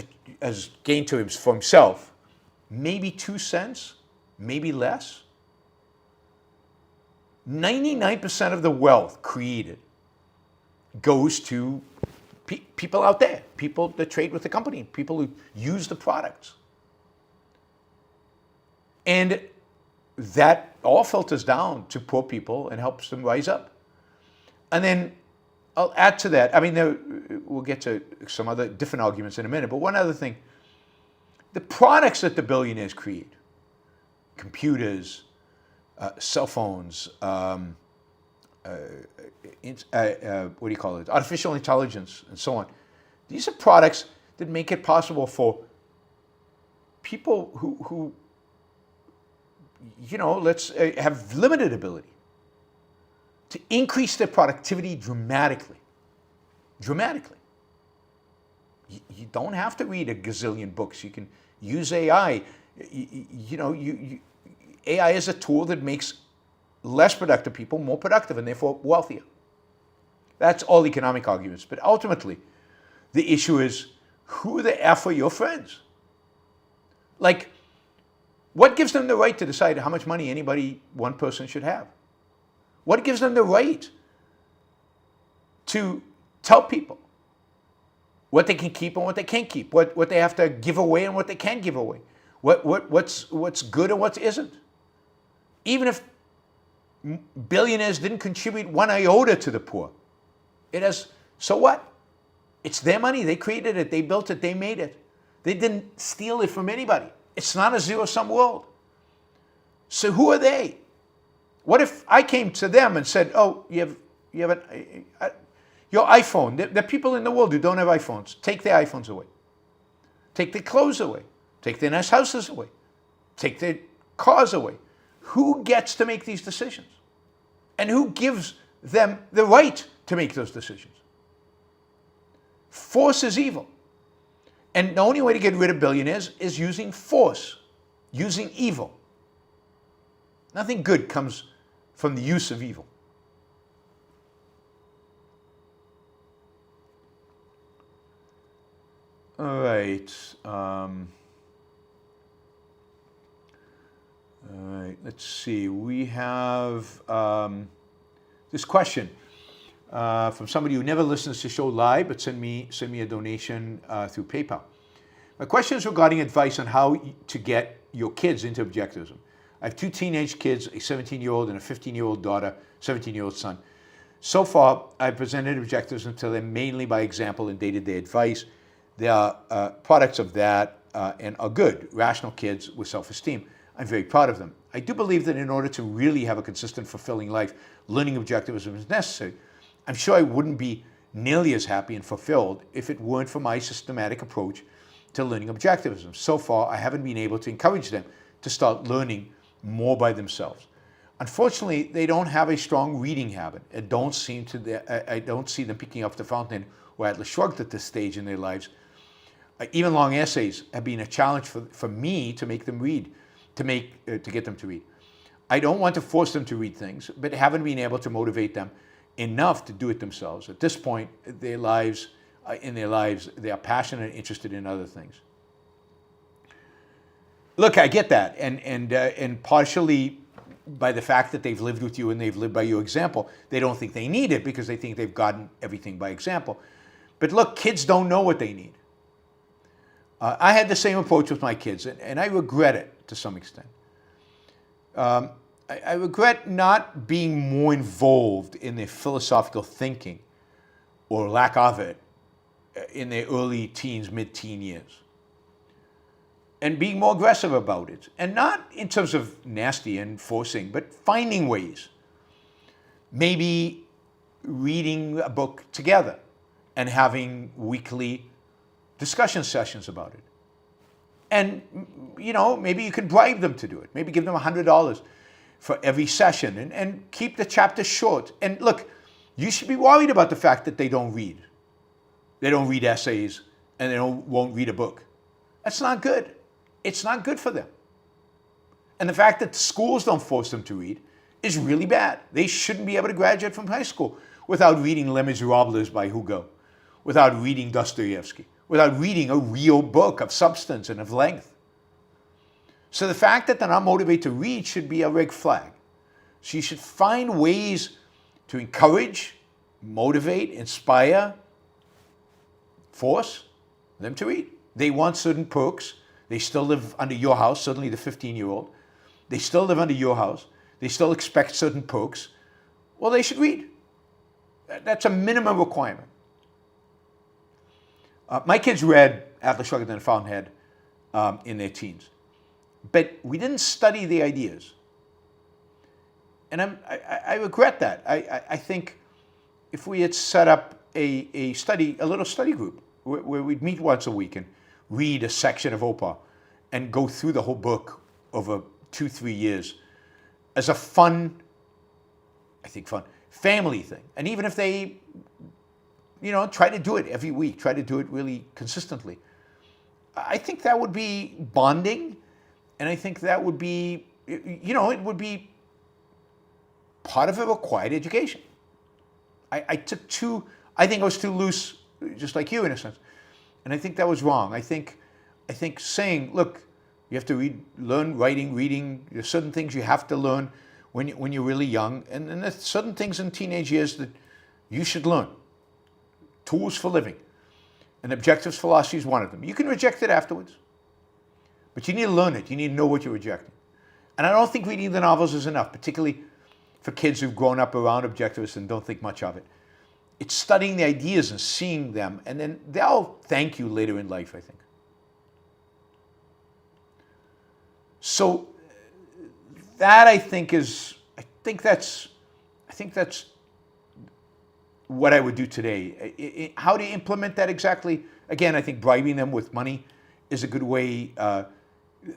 gained for himself maybe 2 cents, maybe less. 99% of the wealth created goes to people out there, people that trade with the company, people who use the products. And that all filters down to poor people and helps them rise up. And then I'll add to that, I mean, we'll get to some other different arguments in a minute, but one other thing, the products that the billionaires create, computers, cell phones, artificial intelligence, and so on. These are products that make it possible for people who have limited ability to increase their productivity dramatically. Dramatically. You don't have to read a gazillion books. You can use AI. AI is a tool that makes less productive people more productive and therefore wealthier. That's all economic arguments. But ultimately, the issue is, who the F are your friends? Like, what gives them the right to decide how much money one person should have? What gives them the right to tell people what they can keep and what they can't keep, what they have to give away and what they can't give away, what's good and what isn't? Even if billionaires didn't contribute one iota to the poor, so what? It's their money. They created it. They built it. They made it. They didn't steal it from anybody. It's not a zero-sum world. So who are they? What if I came to them and said, "Oh, you have your iPhone. There are people in the world who don't have iPhones. Take their iPhones away. Take their clothes away. Take their nice houses away. Take their cars away." Who gets to make these decisions? And who gives them the right to make those decisions? Force is evil. And the only way to get rid of billionaires is using force, using evil. Nothing good comes from the use of evil. All right. All right, let's see. We have this question from somebody who never listens to the show live, but send me a donation through PayPal. My question is regarding advice on how to get your kids into Objectivism. I have 2 teenage kids, a 17-year-old and a 15-year-old daughter, 17-year-old son. So far, I've presented Objectivism to them mainly by example and dated their advice. They are products of that and are good, rational kids with self-esteem. I'm very proud of them. I do believe that in order to really have a consistent, fulfilling life, learning objectivism is necessary. I'm sure I wouldn't be nearly as happy and fulfilled if it weren't for my systematic approach to learning objectivism. So far, I haven't been able to encourage them to start learning more by themselves. Unfortunately, they don't have a strong reading habit. I don't see them picking up the fountain or Atlas Shrugged at this stage in their lives. Even long essays have been a challenge for me to make them read, to get them to read. I don't want to force them to read things, but haven't been able to motivate them enough to do it themselves. At this point, in their lives, they are passionate and interested in other things. Look, I get that, and partially by the fact that they've lived with you and they've lived by your example, they don't think they need it because they think they've gotten everything by example. But look, kids don't know what they need. I had the same approach with my kids, and I regret it to some extent. I regret not being more involved in their philosophical thinking, or lack of it, in their early teens, mid-teen years. And being more aggressive about it. And not in terms of nasty and forcing, but finding ways. Maybe reading a book together and having weekly discussion sessions about it. And, maybe you could bribe them to do it. Maybe give them $100 for every session and keep the chapter short. And look, you should be worried about the fact that they don't read. They don't read essays and they won't read a book. That's not good. It's not good for them. And the fact that schools don't force them to read is really bad. They shouldn't be able to graduate from high school without reading Les Miserables by Hugo, without reading Dostoevsky, without reading a real book of substance and of length. So the fact that they're not motivated to read should be a red flag. So you should find ways to encourage, motivate, inspire, force them to read. They want certain perks. They still live under your house, certainly the 15-year-old. They still live under your house. They still expect certain perks. Well, they should read. That's a minimum requirement. My kids read Atlas Shrugged and Fountainhead in their teens. But we didn't study the ideas. And I regret that. I think if we had set up a little study group where we'd meet once a week and read a section of Opa and go through the whole book over 2-3 years as a fun family thing. And even if they, try to do it every week, try to do it really consistently, I think that would be bonding. And I think that would be, it would be part of a required education. I think I was too loose, just like you in a sense. And I think that was wrong. I think saying, look, you have to learn writing, reading. There's certain things you have to learn when you're really young. And there's certain things in teenage years that you should learn. Tools for living. And objectives philosophy is one of them. You can reject it afterwards. But you need to learn it. You need to know what you're rejecting. And I don't think reading the novels is enough, particularly for kids who've grown up around objectivists and don't think much of it. It's studying the ideas and seeing them, and then they'll thank you later in life, I think. So that I think that's what I would do today. How to implement that exactly? Again, I think bribing them with money is a good way.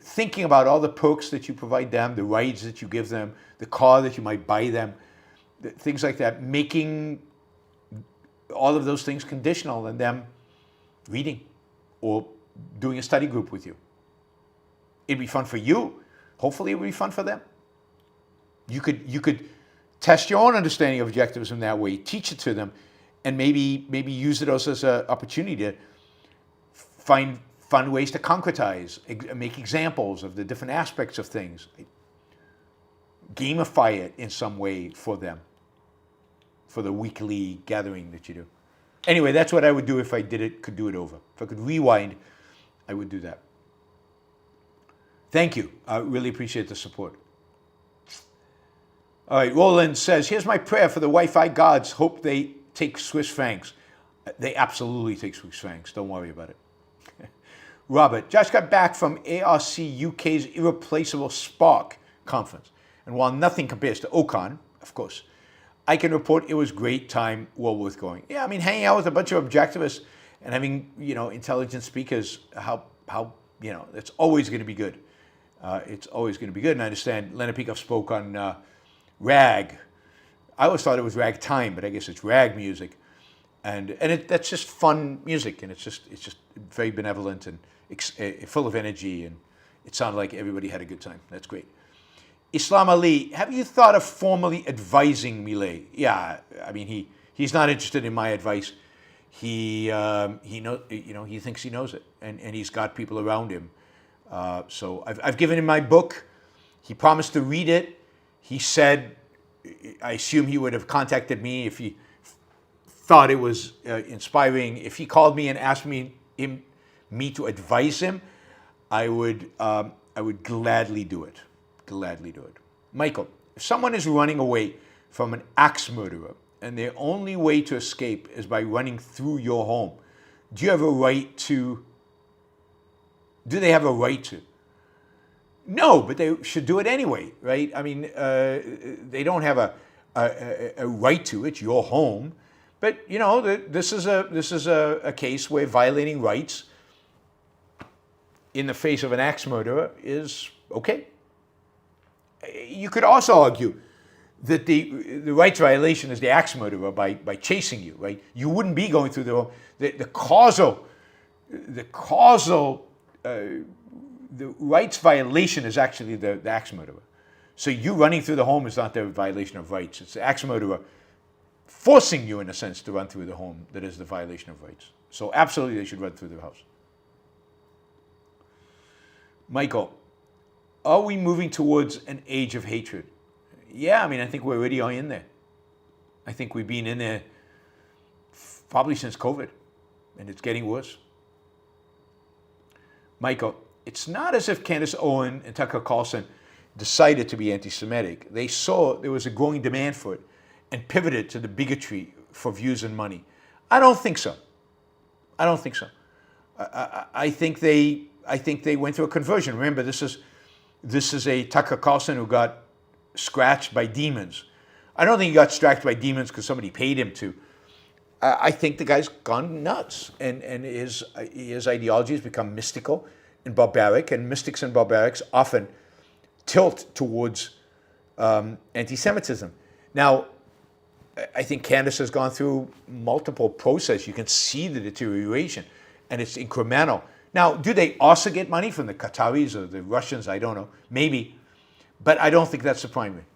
Thinking about all the perks that you provide them, the rides that you give them, the car that you might buy them, things like that, making all of those things conditional on them reading or doing a study group with you. It'd be fun for you. Hopefully it would be fun for them. You could test your own understanding of objectivism that way, teach it to them, and maybe use it also as an opportunity to find fun ways to concretize, make examples of the different aspects of things. Gamify it in some way for them, for the weekly gathering that you do. Anyway, that's what I would do if I could do it over. If I could rewind, I would do that. Thank you. I really appreciate the support. All right, Roland says, here's my prayer for the Wi-Fi gods. Hope they take Swiss francs. They absolutely take Swiss francs. Don't worry about it. Robert, Josh got back from ARC UK's Irreplaceable Spark conference. And while nothing compares to Ocon, of course, I can report it was great time, well worth going. Yeah, I mean, hanging out with a bunch of objectivists and having, intelligent speakers, how it's always going to be good. It's always going to be good. And I understand Leonard Peikoff spoke on rag. I always thought it was ragtime, but I guess it's rag music. And that's just fun music, and it's just very benevolent and full of energy, and it sounded like everybody had a good time. That's great. Islam Ali, have you thought of formally advising Milei? Yeah, I mean he's not interested in my advice. He thinks he knows it, and he's got people around him. So I've given him my book. He promised to read it. He said, I assume he would have contacted me if he thought it was inspiring. If he called me and asked me to advise him, I would gladly do it. Gladly do it. Michael, if someone is running away from an axe murderer and their only way to escape is by running through your home, do they have a right to? No, but they should do it anyway, right? I mean, they don't have a right to. It's your home. But, this is a case where violating rights in the face of an axe murderer is okay. You could also argue that the rights violation is the axe murderer by chasing you, right? You wouldn't be going through the home. The rights violation is actually the axe murderer. So you running through the home is not the violation of rights. It's the axe murderer forcing you, in a sense, to run through the home that is the violation of rights. So absolutely they should run through the house. Michael, are we moving towards an age of hatred? Yeah, I mean, I think we already are in there. I think we've been in there probably since COVID, and it's getting worse. Michael, it's not as if Candace Owen and Tucker Carlson decided to be anti-Semitic. They saw there was a growing demand for it and pivoted to the bigotry for views and money. I don't think so. I think they went through a conversion. Remember, this is a Tucker Carlson who got scratched by demons. I don't think he got scratched by demons because somebody paid him to. I think the guy's gone nuts, and his ideology has become mystical and barbaric, and mystics and barbarics often tilt towards anti-Semitism. Now, I think Candace has gone through multiple processes. You can see the deterioration, and it's incremental. Now, do they also get money from the Qataris or the Russians? I don't know. Maybe. But I don't think that's the primary.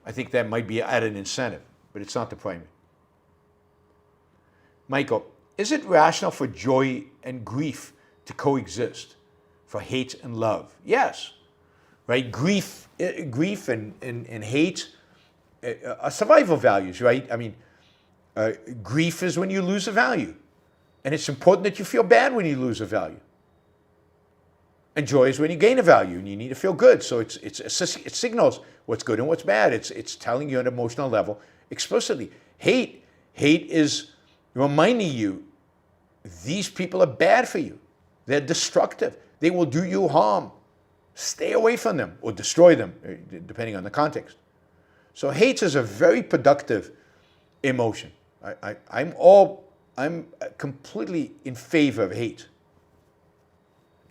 I think that might be at an incentive, but it's not the primary. Michael, is it rational for joy and grief to coexist, for hate and love? Yes. Right? Grief and hate are survival values, right? I mean, grief is when you lose a value. And it's important that you feel bad when you lose a value. And joy is when you gain a value and you need to feel good. So it signals what's good and what's bad. It's telling you on an emotional level explicitly. Hate is reminding you these people are bad for you. They're destructive. They will do you harm. Stay away from them or destroy them, depending on the context. So hate is a very productive emotion. I'm completely in favor of hate.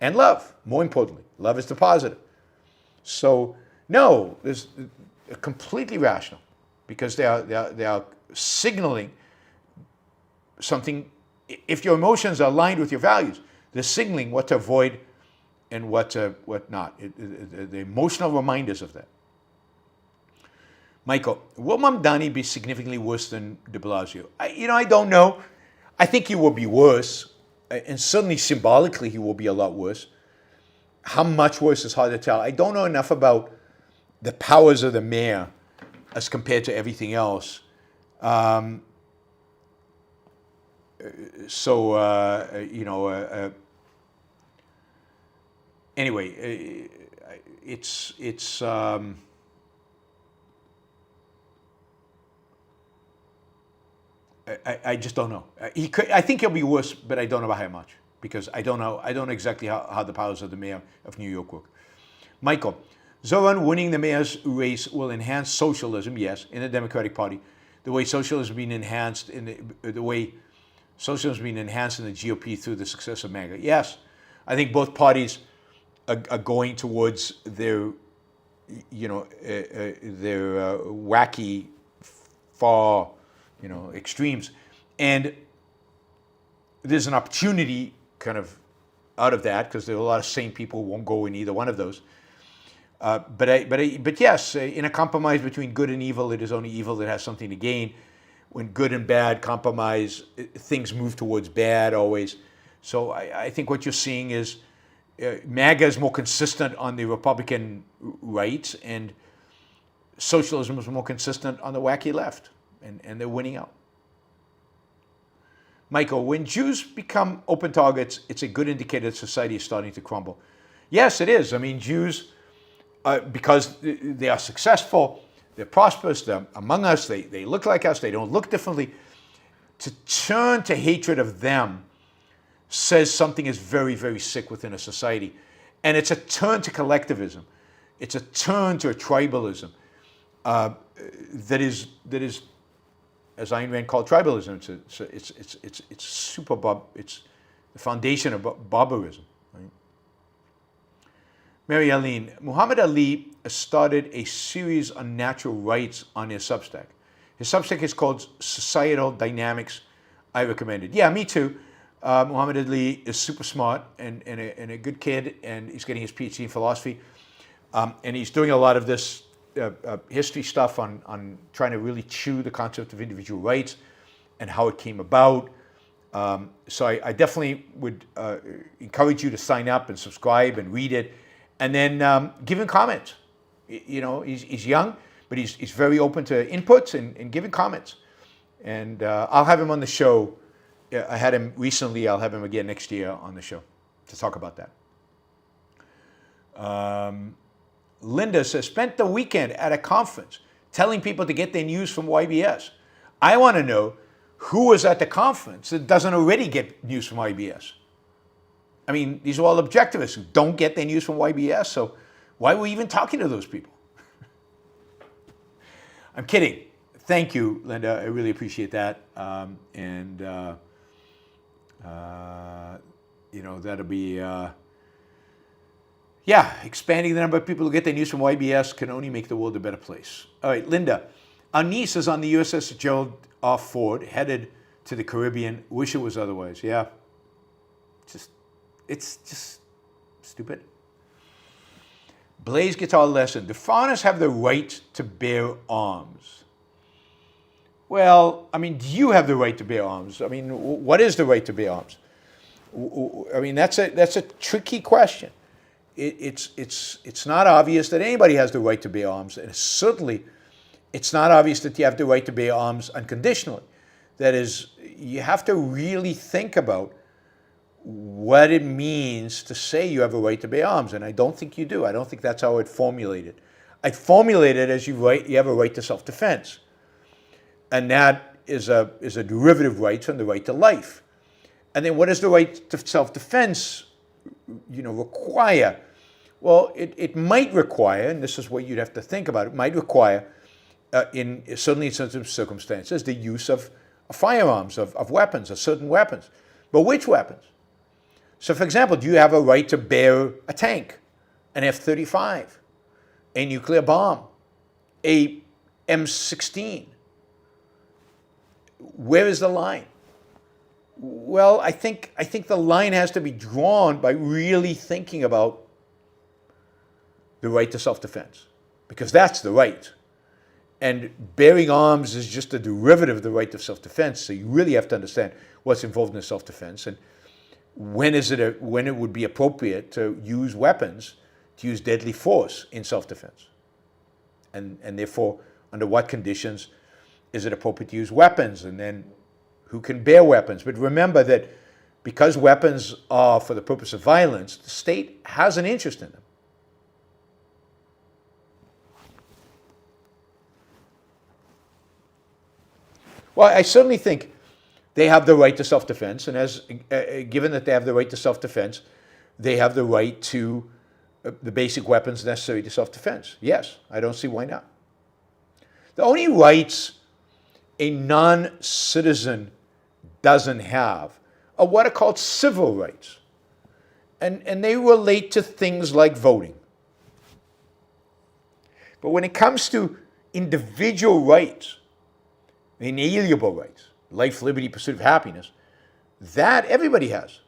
And love, more importantly. Love is the positive. So, no, there's completely rational because they are signaling something. If your emotions are aligned with your values, they're signaling what to avoid and what not. The emotional reminders of that. Michael, will Mamdani be significantly worse than de Blasio? I don't know. I think he will be worse, and certainly symbolically he will be a lot worse. How much worse is hard to tell. I don't know enough about the powers of the mayor as compared to everything else. Anyway, it's. I just don't know. I think he'll be worse, but I don't know by how much because I don't know exactly how the powers of the mayor of New York work. Michael, Zoran winning the mayor's race will enhance socialism, yes, in the Democratic Party, the way socialism is being enhanced in the way socialism is being enhanced in the GOP through the success of MAGA. Yes, I think both parties are going towards their, their wacky, far, extremes, and there's an opportunity kind of out of that because there are a lot of sane people who won't go in either one of those. But yes, in a compromise between good and evil, it is only evil that has something to gain. When good and bad compromise, things move towards bad always. So I think what you're seeing is MAGA is more consistent on the Republican right, and socialism is more consistent on the wacky left, and they're winning out. Michael, when Jews become open targets, it's a good indicator that society is starting to crumble. Yes, it is. I mean, Jews, because they are successful, they're prosperous, they're among us, they look like us, they don't look differently. To turn to hatred of them says something is very, very sick within a society. And it's a turn to collectivism. It's a turn to a tribalism that is, as Ayn Rand called tribalism, it's super, it's the foundation of barbarism. Right? Mary Aline, Muhammad Ali started a series on natural rights on his Substack. His Substack is called Societal Dynamics. I recommend it. Yeah, me too. Muhammad Ali is super smart and a good kid, and he's getting his PhD in philosophy. And he's doing a lot of this history stuff on trying to really chew the concept of individual rights and how it came about. So I definitely would encourage you to sign up and subscribe and read it, and then give him comments. He's young, but he's very open to inputs and giving comments. And I'll have him on the show. I had him recently. I'll have him again next year on the show to talk about that. Linda says, spent the weekend at a conference telling people to get their news from YBS. I want to know who was at the conference that doesn't already get news from YBS. I mean, these are all objectivists who don't get their news from YBS, so why are we even talking to those people? I'm kidding. Thank you, Linda. I really appreciate that. That'll be, expanding the number of people who get their news from YBS can only make the world a better place. All right, Linda. Our niece is on the USS Gerald R. Ford, headed to the Caribbean. Wish it was otherwise. Yeah. It's just stupid. Blaze guitar lesson. Do foreigners have the right to bear arms? Well, I mean, do you have the right to bear arms? I mean, what is the right to bear arms? I mean, that's a tricky question. It's not obvious that anybody has the right to bear arms, and certainly it's not obvious that you have the right to bear arms unconditionally. That is, you have to really think about what it means to say you have a right to bear arms, and I don't think you do. I don't think that's how I'd formulate it. I'd formulate it as you have a right to self-defense, and that is a derivative right from the right to life. And then what does the right to self-defense, require? Well, it might require, and this is what you'd have to think about, it might require, certainly in certain circumstances, the use of firearms, of weapons, of certain weapons. But which weapons? So, for example, do you have a right to bear a tank, an F-35, a nuclear bomb, a M16? Where is the line? Well, I think the line has to be drawn by really thinking about the right to self-defense, because that's the right. And bearing arms is just a derivative of the right to self-defense, so you really have to understand what's involved in self-defense and when it would be appropriate to use weapons, to use deadly force in self-defense. And therefore, under what conditions is it appropriate to use weapons, and then who can bear weapons? But remember that because weapons are for the purpose of violence, the state has an interest in them. Well, I certainly think they have the right to self-defense, and as given that they have the right to self-defense, they have the right to the basic weapons necessary to self-defense. Yes, I don't see why not. The only rights a non-citizen doesn't have are what are called civil rights. And they relate to things like voting. But when it comes to individual rights, inalienable rights, life, liberty, pursuit of happiness, that everybody has.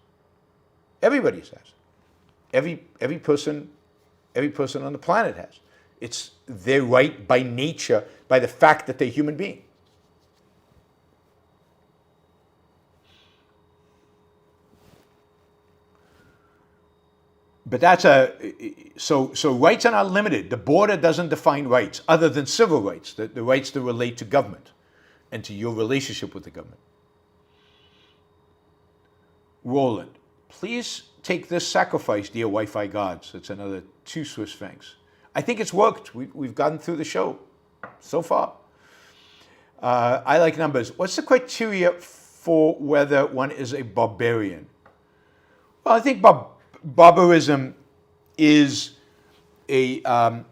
Everybody has. Every person on the planet has. It's their right by nature, by the fact that they're human beings. But so rights are not limited. The border doesn't define rights other than civil rights, the rights to relate to government and to your relationship with the government. Roland, please take this sacrifice, dear Wi-Fi gods. It's another 2 Swiss francs. I think it's worked. We've gotten through the show so far. I like numbers. What's the criteria for whether one is a barbarian? Well, I think barbarism is a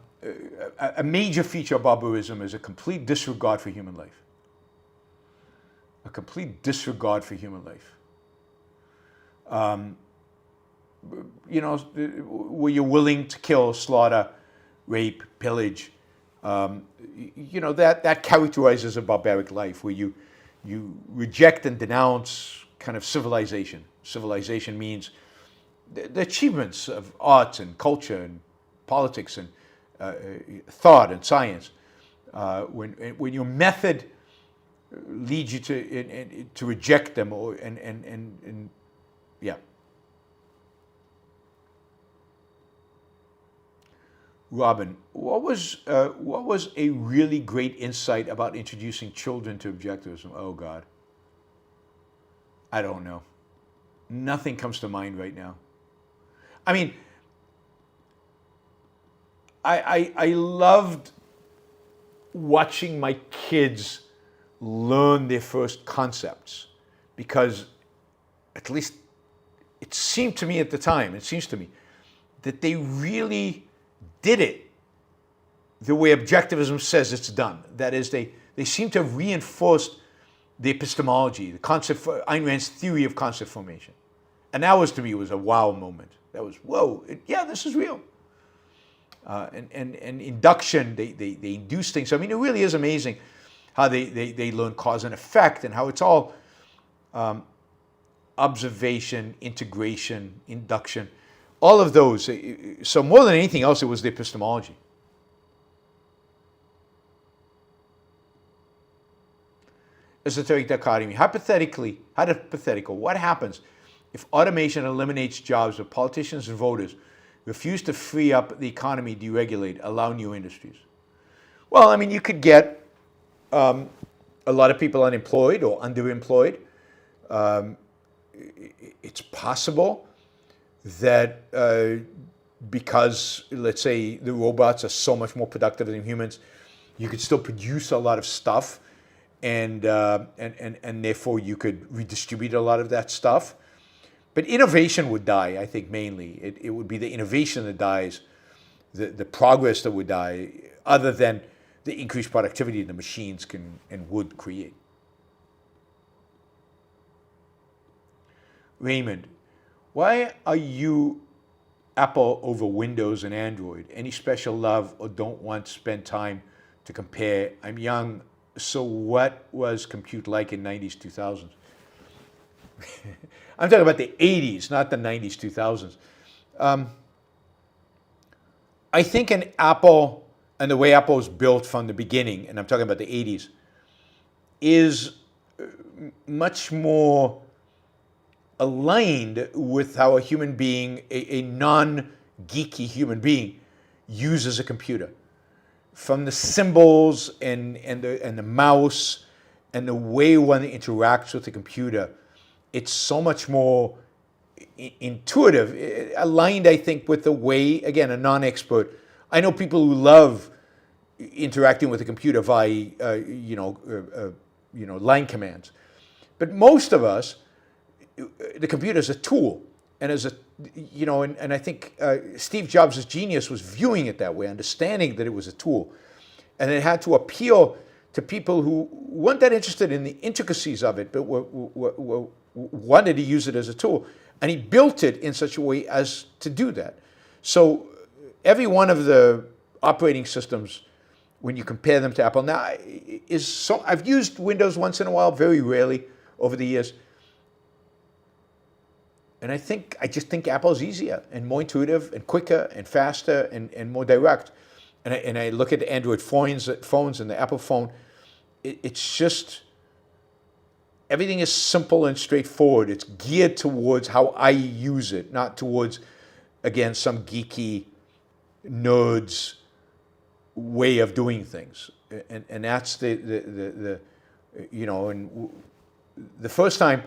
major feature of barbarism is a complete disregard for human life. A complete disregard for human life. Where you're willing to kill, slaughter, rape, pillage, that characterizes a barbaric life where you reject and denounce kind of civilization. Civilization means the achievements of arts and culture and politics and thought and science. When your method leads you to reject them yeah. Robin, what was a really great insight about introducing children to objectivism? Oh God, I don't know. Nothing comes to mind right now. I mean, I loved watching my kids learn their first concepts because, at least it seemed to me at the time, that they really did it the way objectivism says it's done. That is, they seem to have reinforced the epistemology, the concept for Ayn Rand's theory of concept formation. And that was, to me, was a wow moment. That was, whoa, this is real. And induction, they induce things. So, I mean, it really is amazing how they learn cause and effect and how it's all observation, integration, induction, all of those. So more than anything else, it was the epistemology. Esoteric dichotomy. Hypothetical, what happens if automation eliminates jobs but politicians and voters refuse to free up the economy, deregulate, allow new industries? Well, I mean, you could get a lot of people unemployed or underemployed. It's possible that because, let's say, the robots are so much more productive than humans, you could still produce a lot of stuff, and therefore you could redistribute a lot of that stuff. But innovation would die, I think, mainly. It would be the innovation that dies, the progress that would die, other than the increased productivity the machines can and would create. Raymond, why are you Apple over Windows and Android? Any special love or don't want to spend time to compare? I'm young, so what was compute like in 90s, 2000s? I'm talking about the 80s, not the 90s, 2000s. I think an Apple, and the way Apple was built from the beginning, and I'm talking about the 80s, is much more aligned with how a human being, a non-geeky human being, uses a computer. From the symbols and the mouse and the way one interacts with the computer, it's so much more intuitive, aligned, I think, with the way, again, a non-expert. I know people who love interacting with the computer via, line commands. But most of us, the computer is a tool, and as a, and I think Steve Jobs' genius was viewing it that way, understanding that it was a tool, and it had to appeal to people who weren't that interested in the intricacies of it, but wanted to use it as a tool. And he built it in such a way as to do that. So every one of the operating systems, when you compare them to Apple now, I've used Windows once in a while, very rarely over the years. And I just think Apple's easier and more intuitive and quicker and faster and more direct. And I look at the Android phones and the Apple phone. It's just, everything is simple and straightforward. It's geared towards how I use it, not towards, again, some geeky nerd's way of doing things. And that's the first time,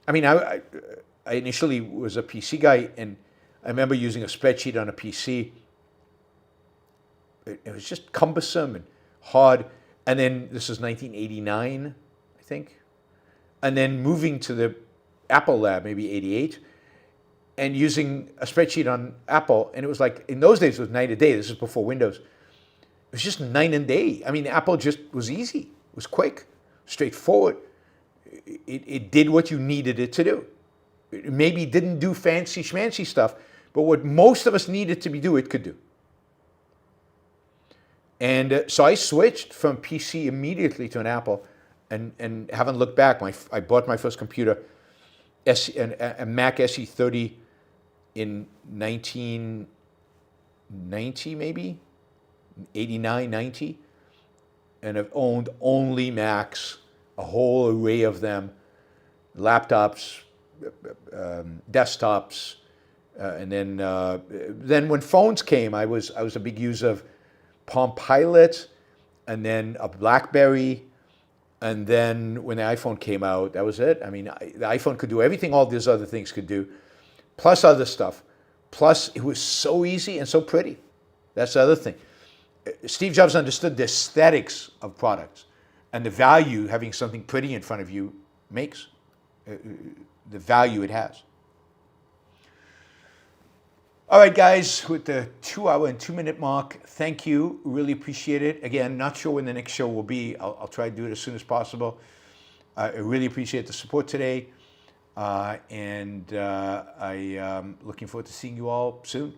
I initially was a PC guy, and I remember using a spreadsheet on a PC. It was just cumbersome and hard. And then this is 1989, I think. And then moving to the Apple lab, maybe 88, and using a spreadsheet on Apple. And it was like, in those days, it was night and day. This is before Windows. It was just night and day. Apple just was easy. It was quick, straightforward. It did what you needed it to do. It maybe didn't do fancy schmancy stuff, but what most of us needed to do, it could do. And so I switched from PC immediately to an Apple, and haven't looked back. I bought my first computer, a Mac SE30, in 1990, maybe 89, 90, and I've owned only Macs, a whole array of them, laptops, desktops, and then when phones came, I was a big user of Palm Pilot, and then a BlackBerry, and then when the iPhone came out, that was it. The iPhone could do everything all these other things could do, plus other stuff. Plus, it was so easy and so pretty. That's the other thing. Steve Jobs understood the aesthetics of products and the value having something pretty in front of you makes, the value it has. All right, guys, with the 2-hour and 2-minute mark, thank you. Really appreciate it. Again, not sure when the next show will be. I'll try to do it as soon as possible. I really appreciate the support today. And I am looking forward to seeing you all soon.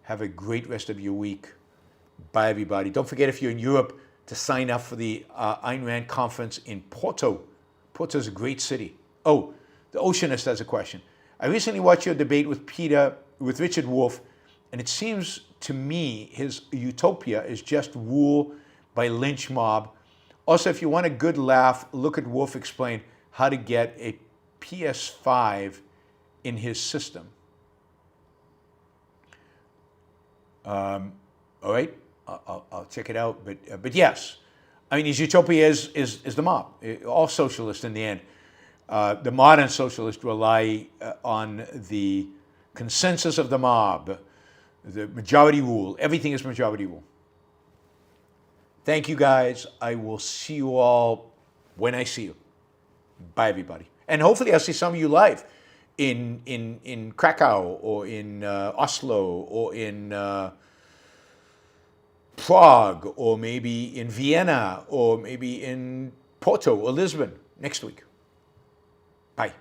Have a great rest of your week. Bye, everybody. Don't forget, if you're in Europe, to sign up for the Ayn Rand conference in Porto. Porto is a great city. Oh, the Oceanist has a question. I recently watched your debate with Richard Wolff, and it seems to me his utopia is just rule by lynch mob. Also, if you want a good laugh, look at Wolff explain how to get a PS5 in his system. All right, I'll check it out. But yes, his utopia is the mob. All socialists in the end. The modern socialists rely on the consensus of the mob, the majority rule. Everything is majority rule. Thank you, guys. I will see you all when I see you. Bye, everybody. And hopefully I'll see some of you live in Krakow or in Oslo or in Prague or maybe in Vienna or maybe in Porto or Lisbon next week. Bye.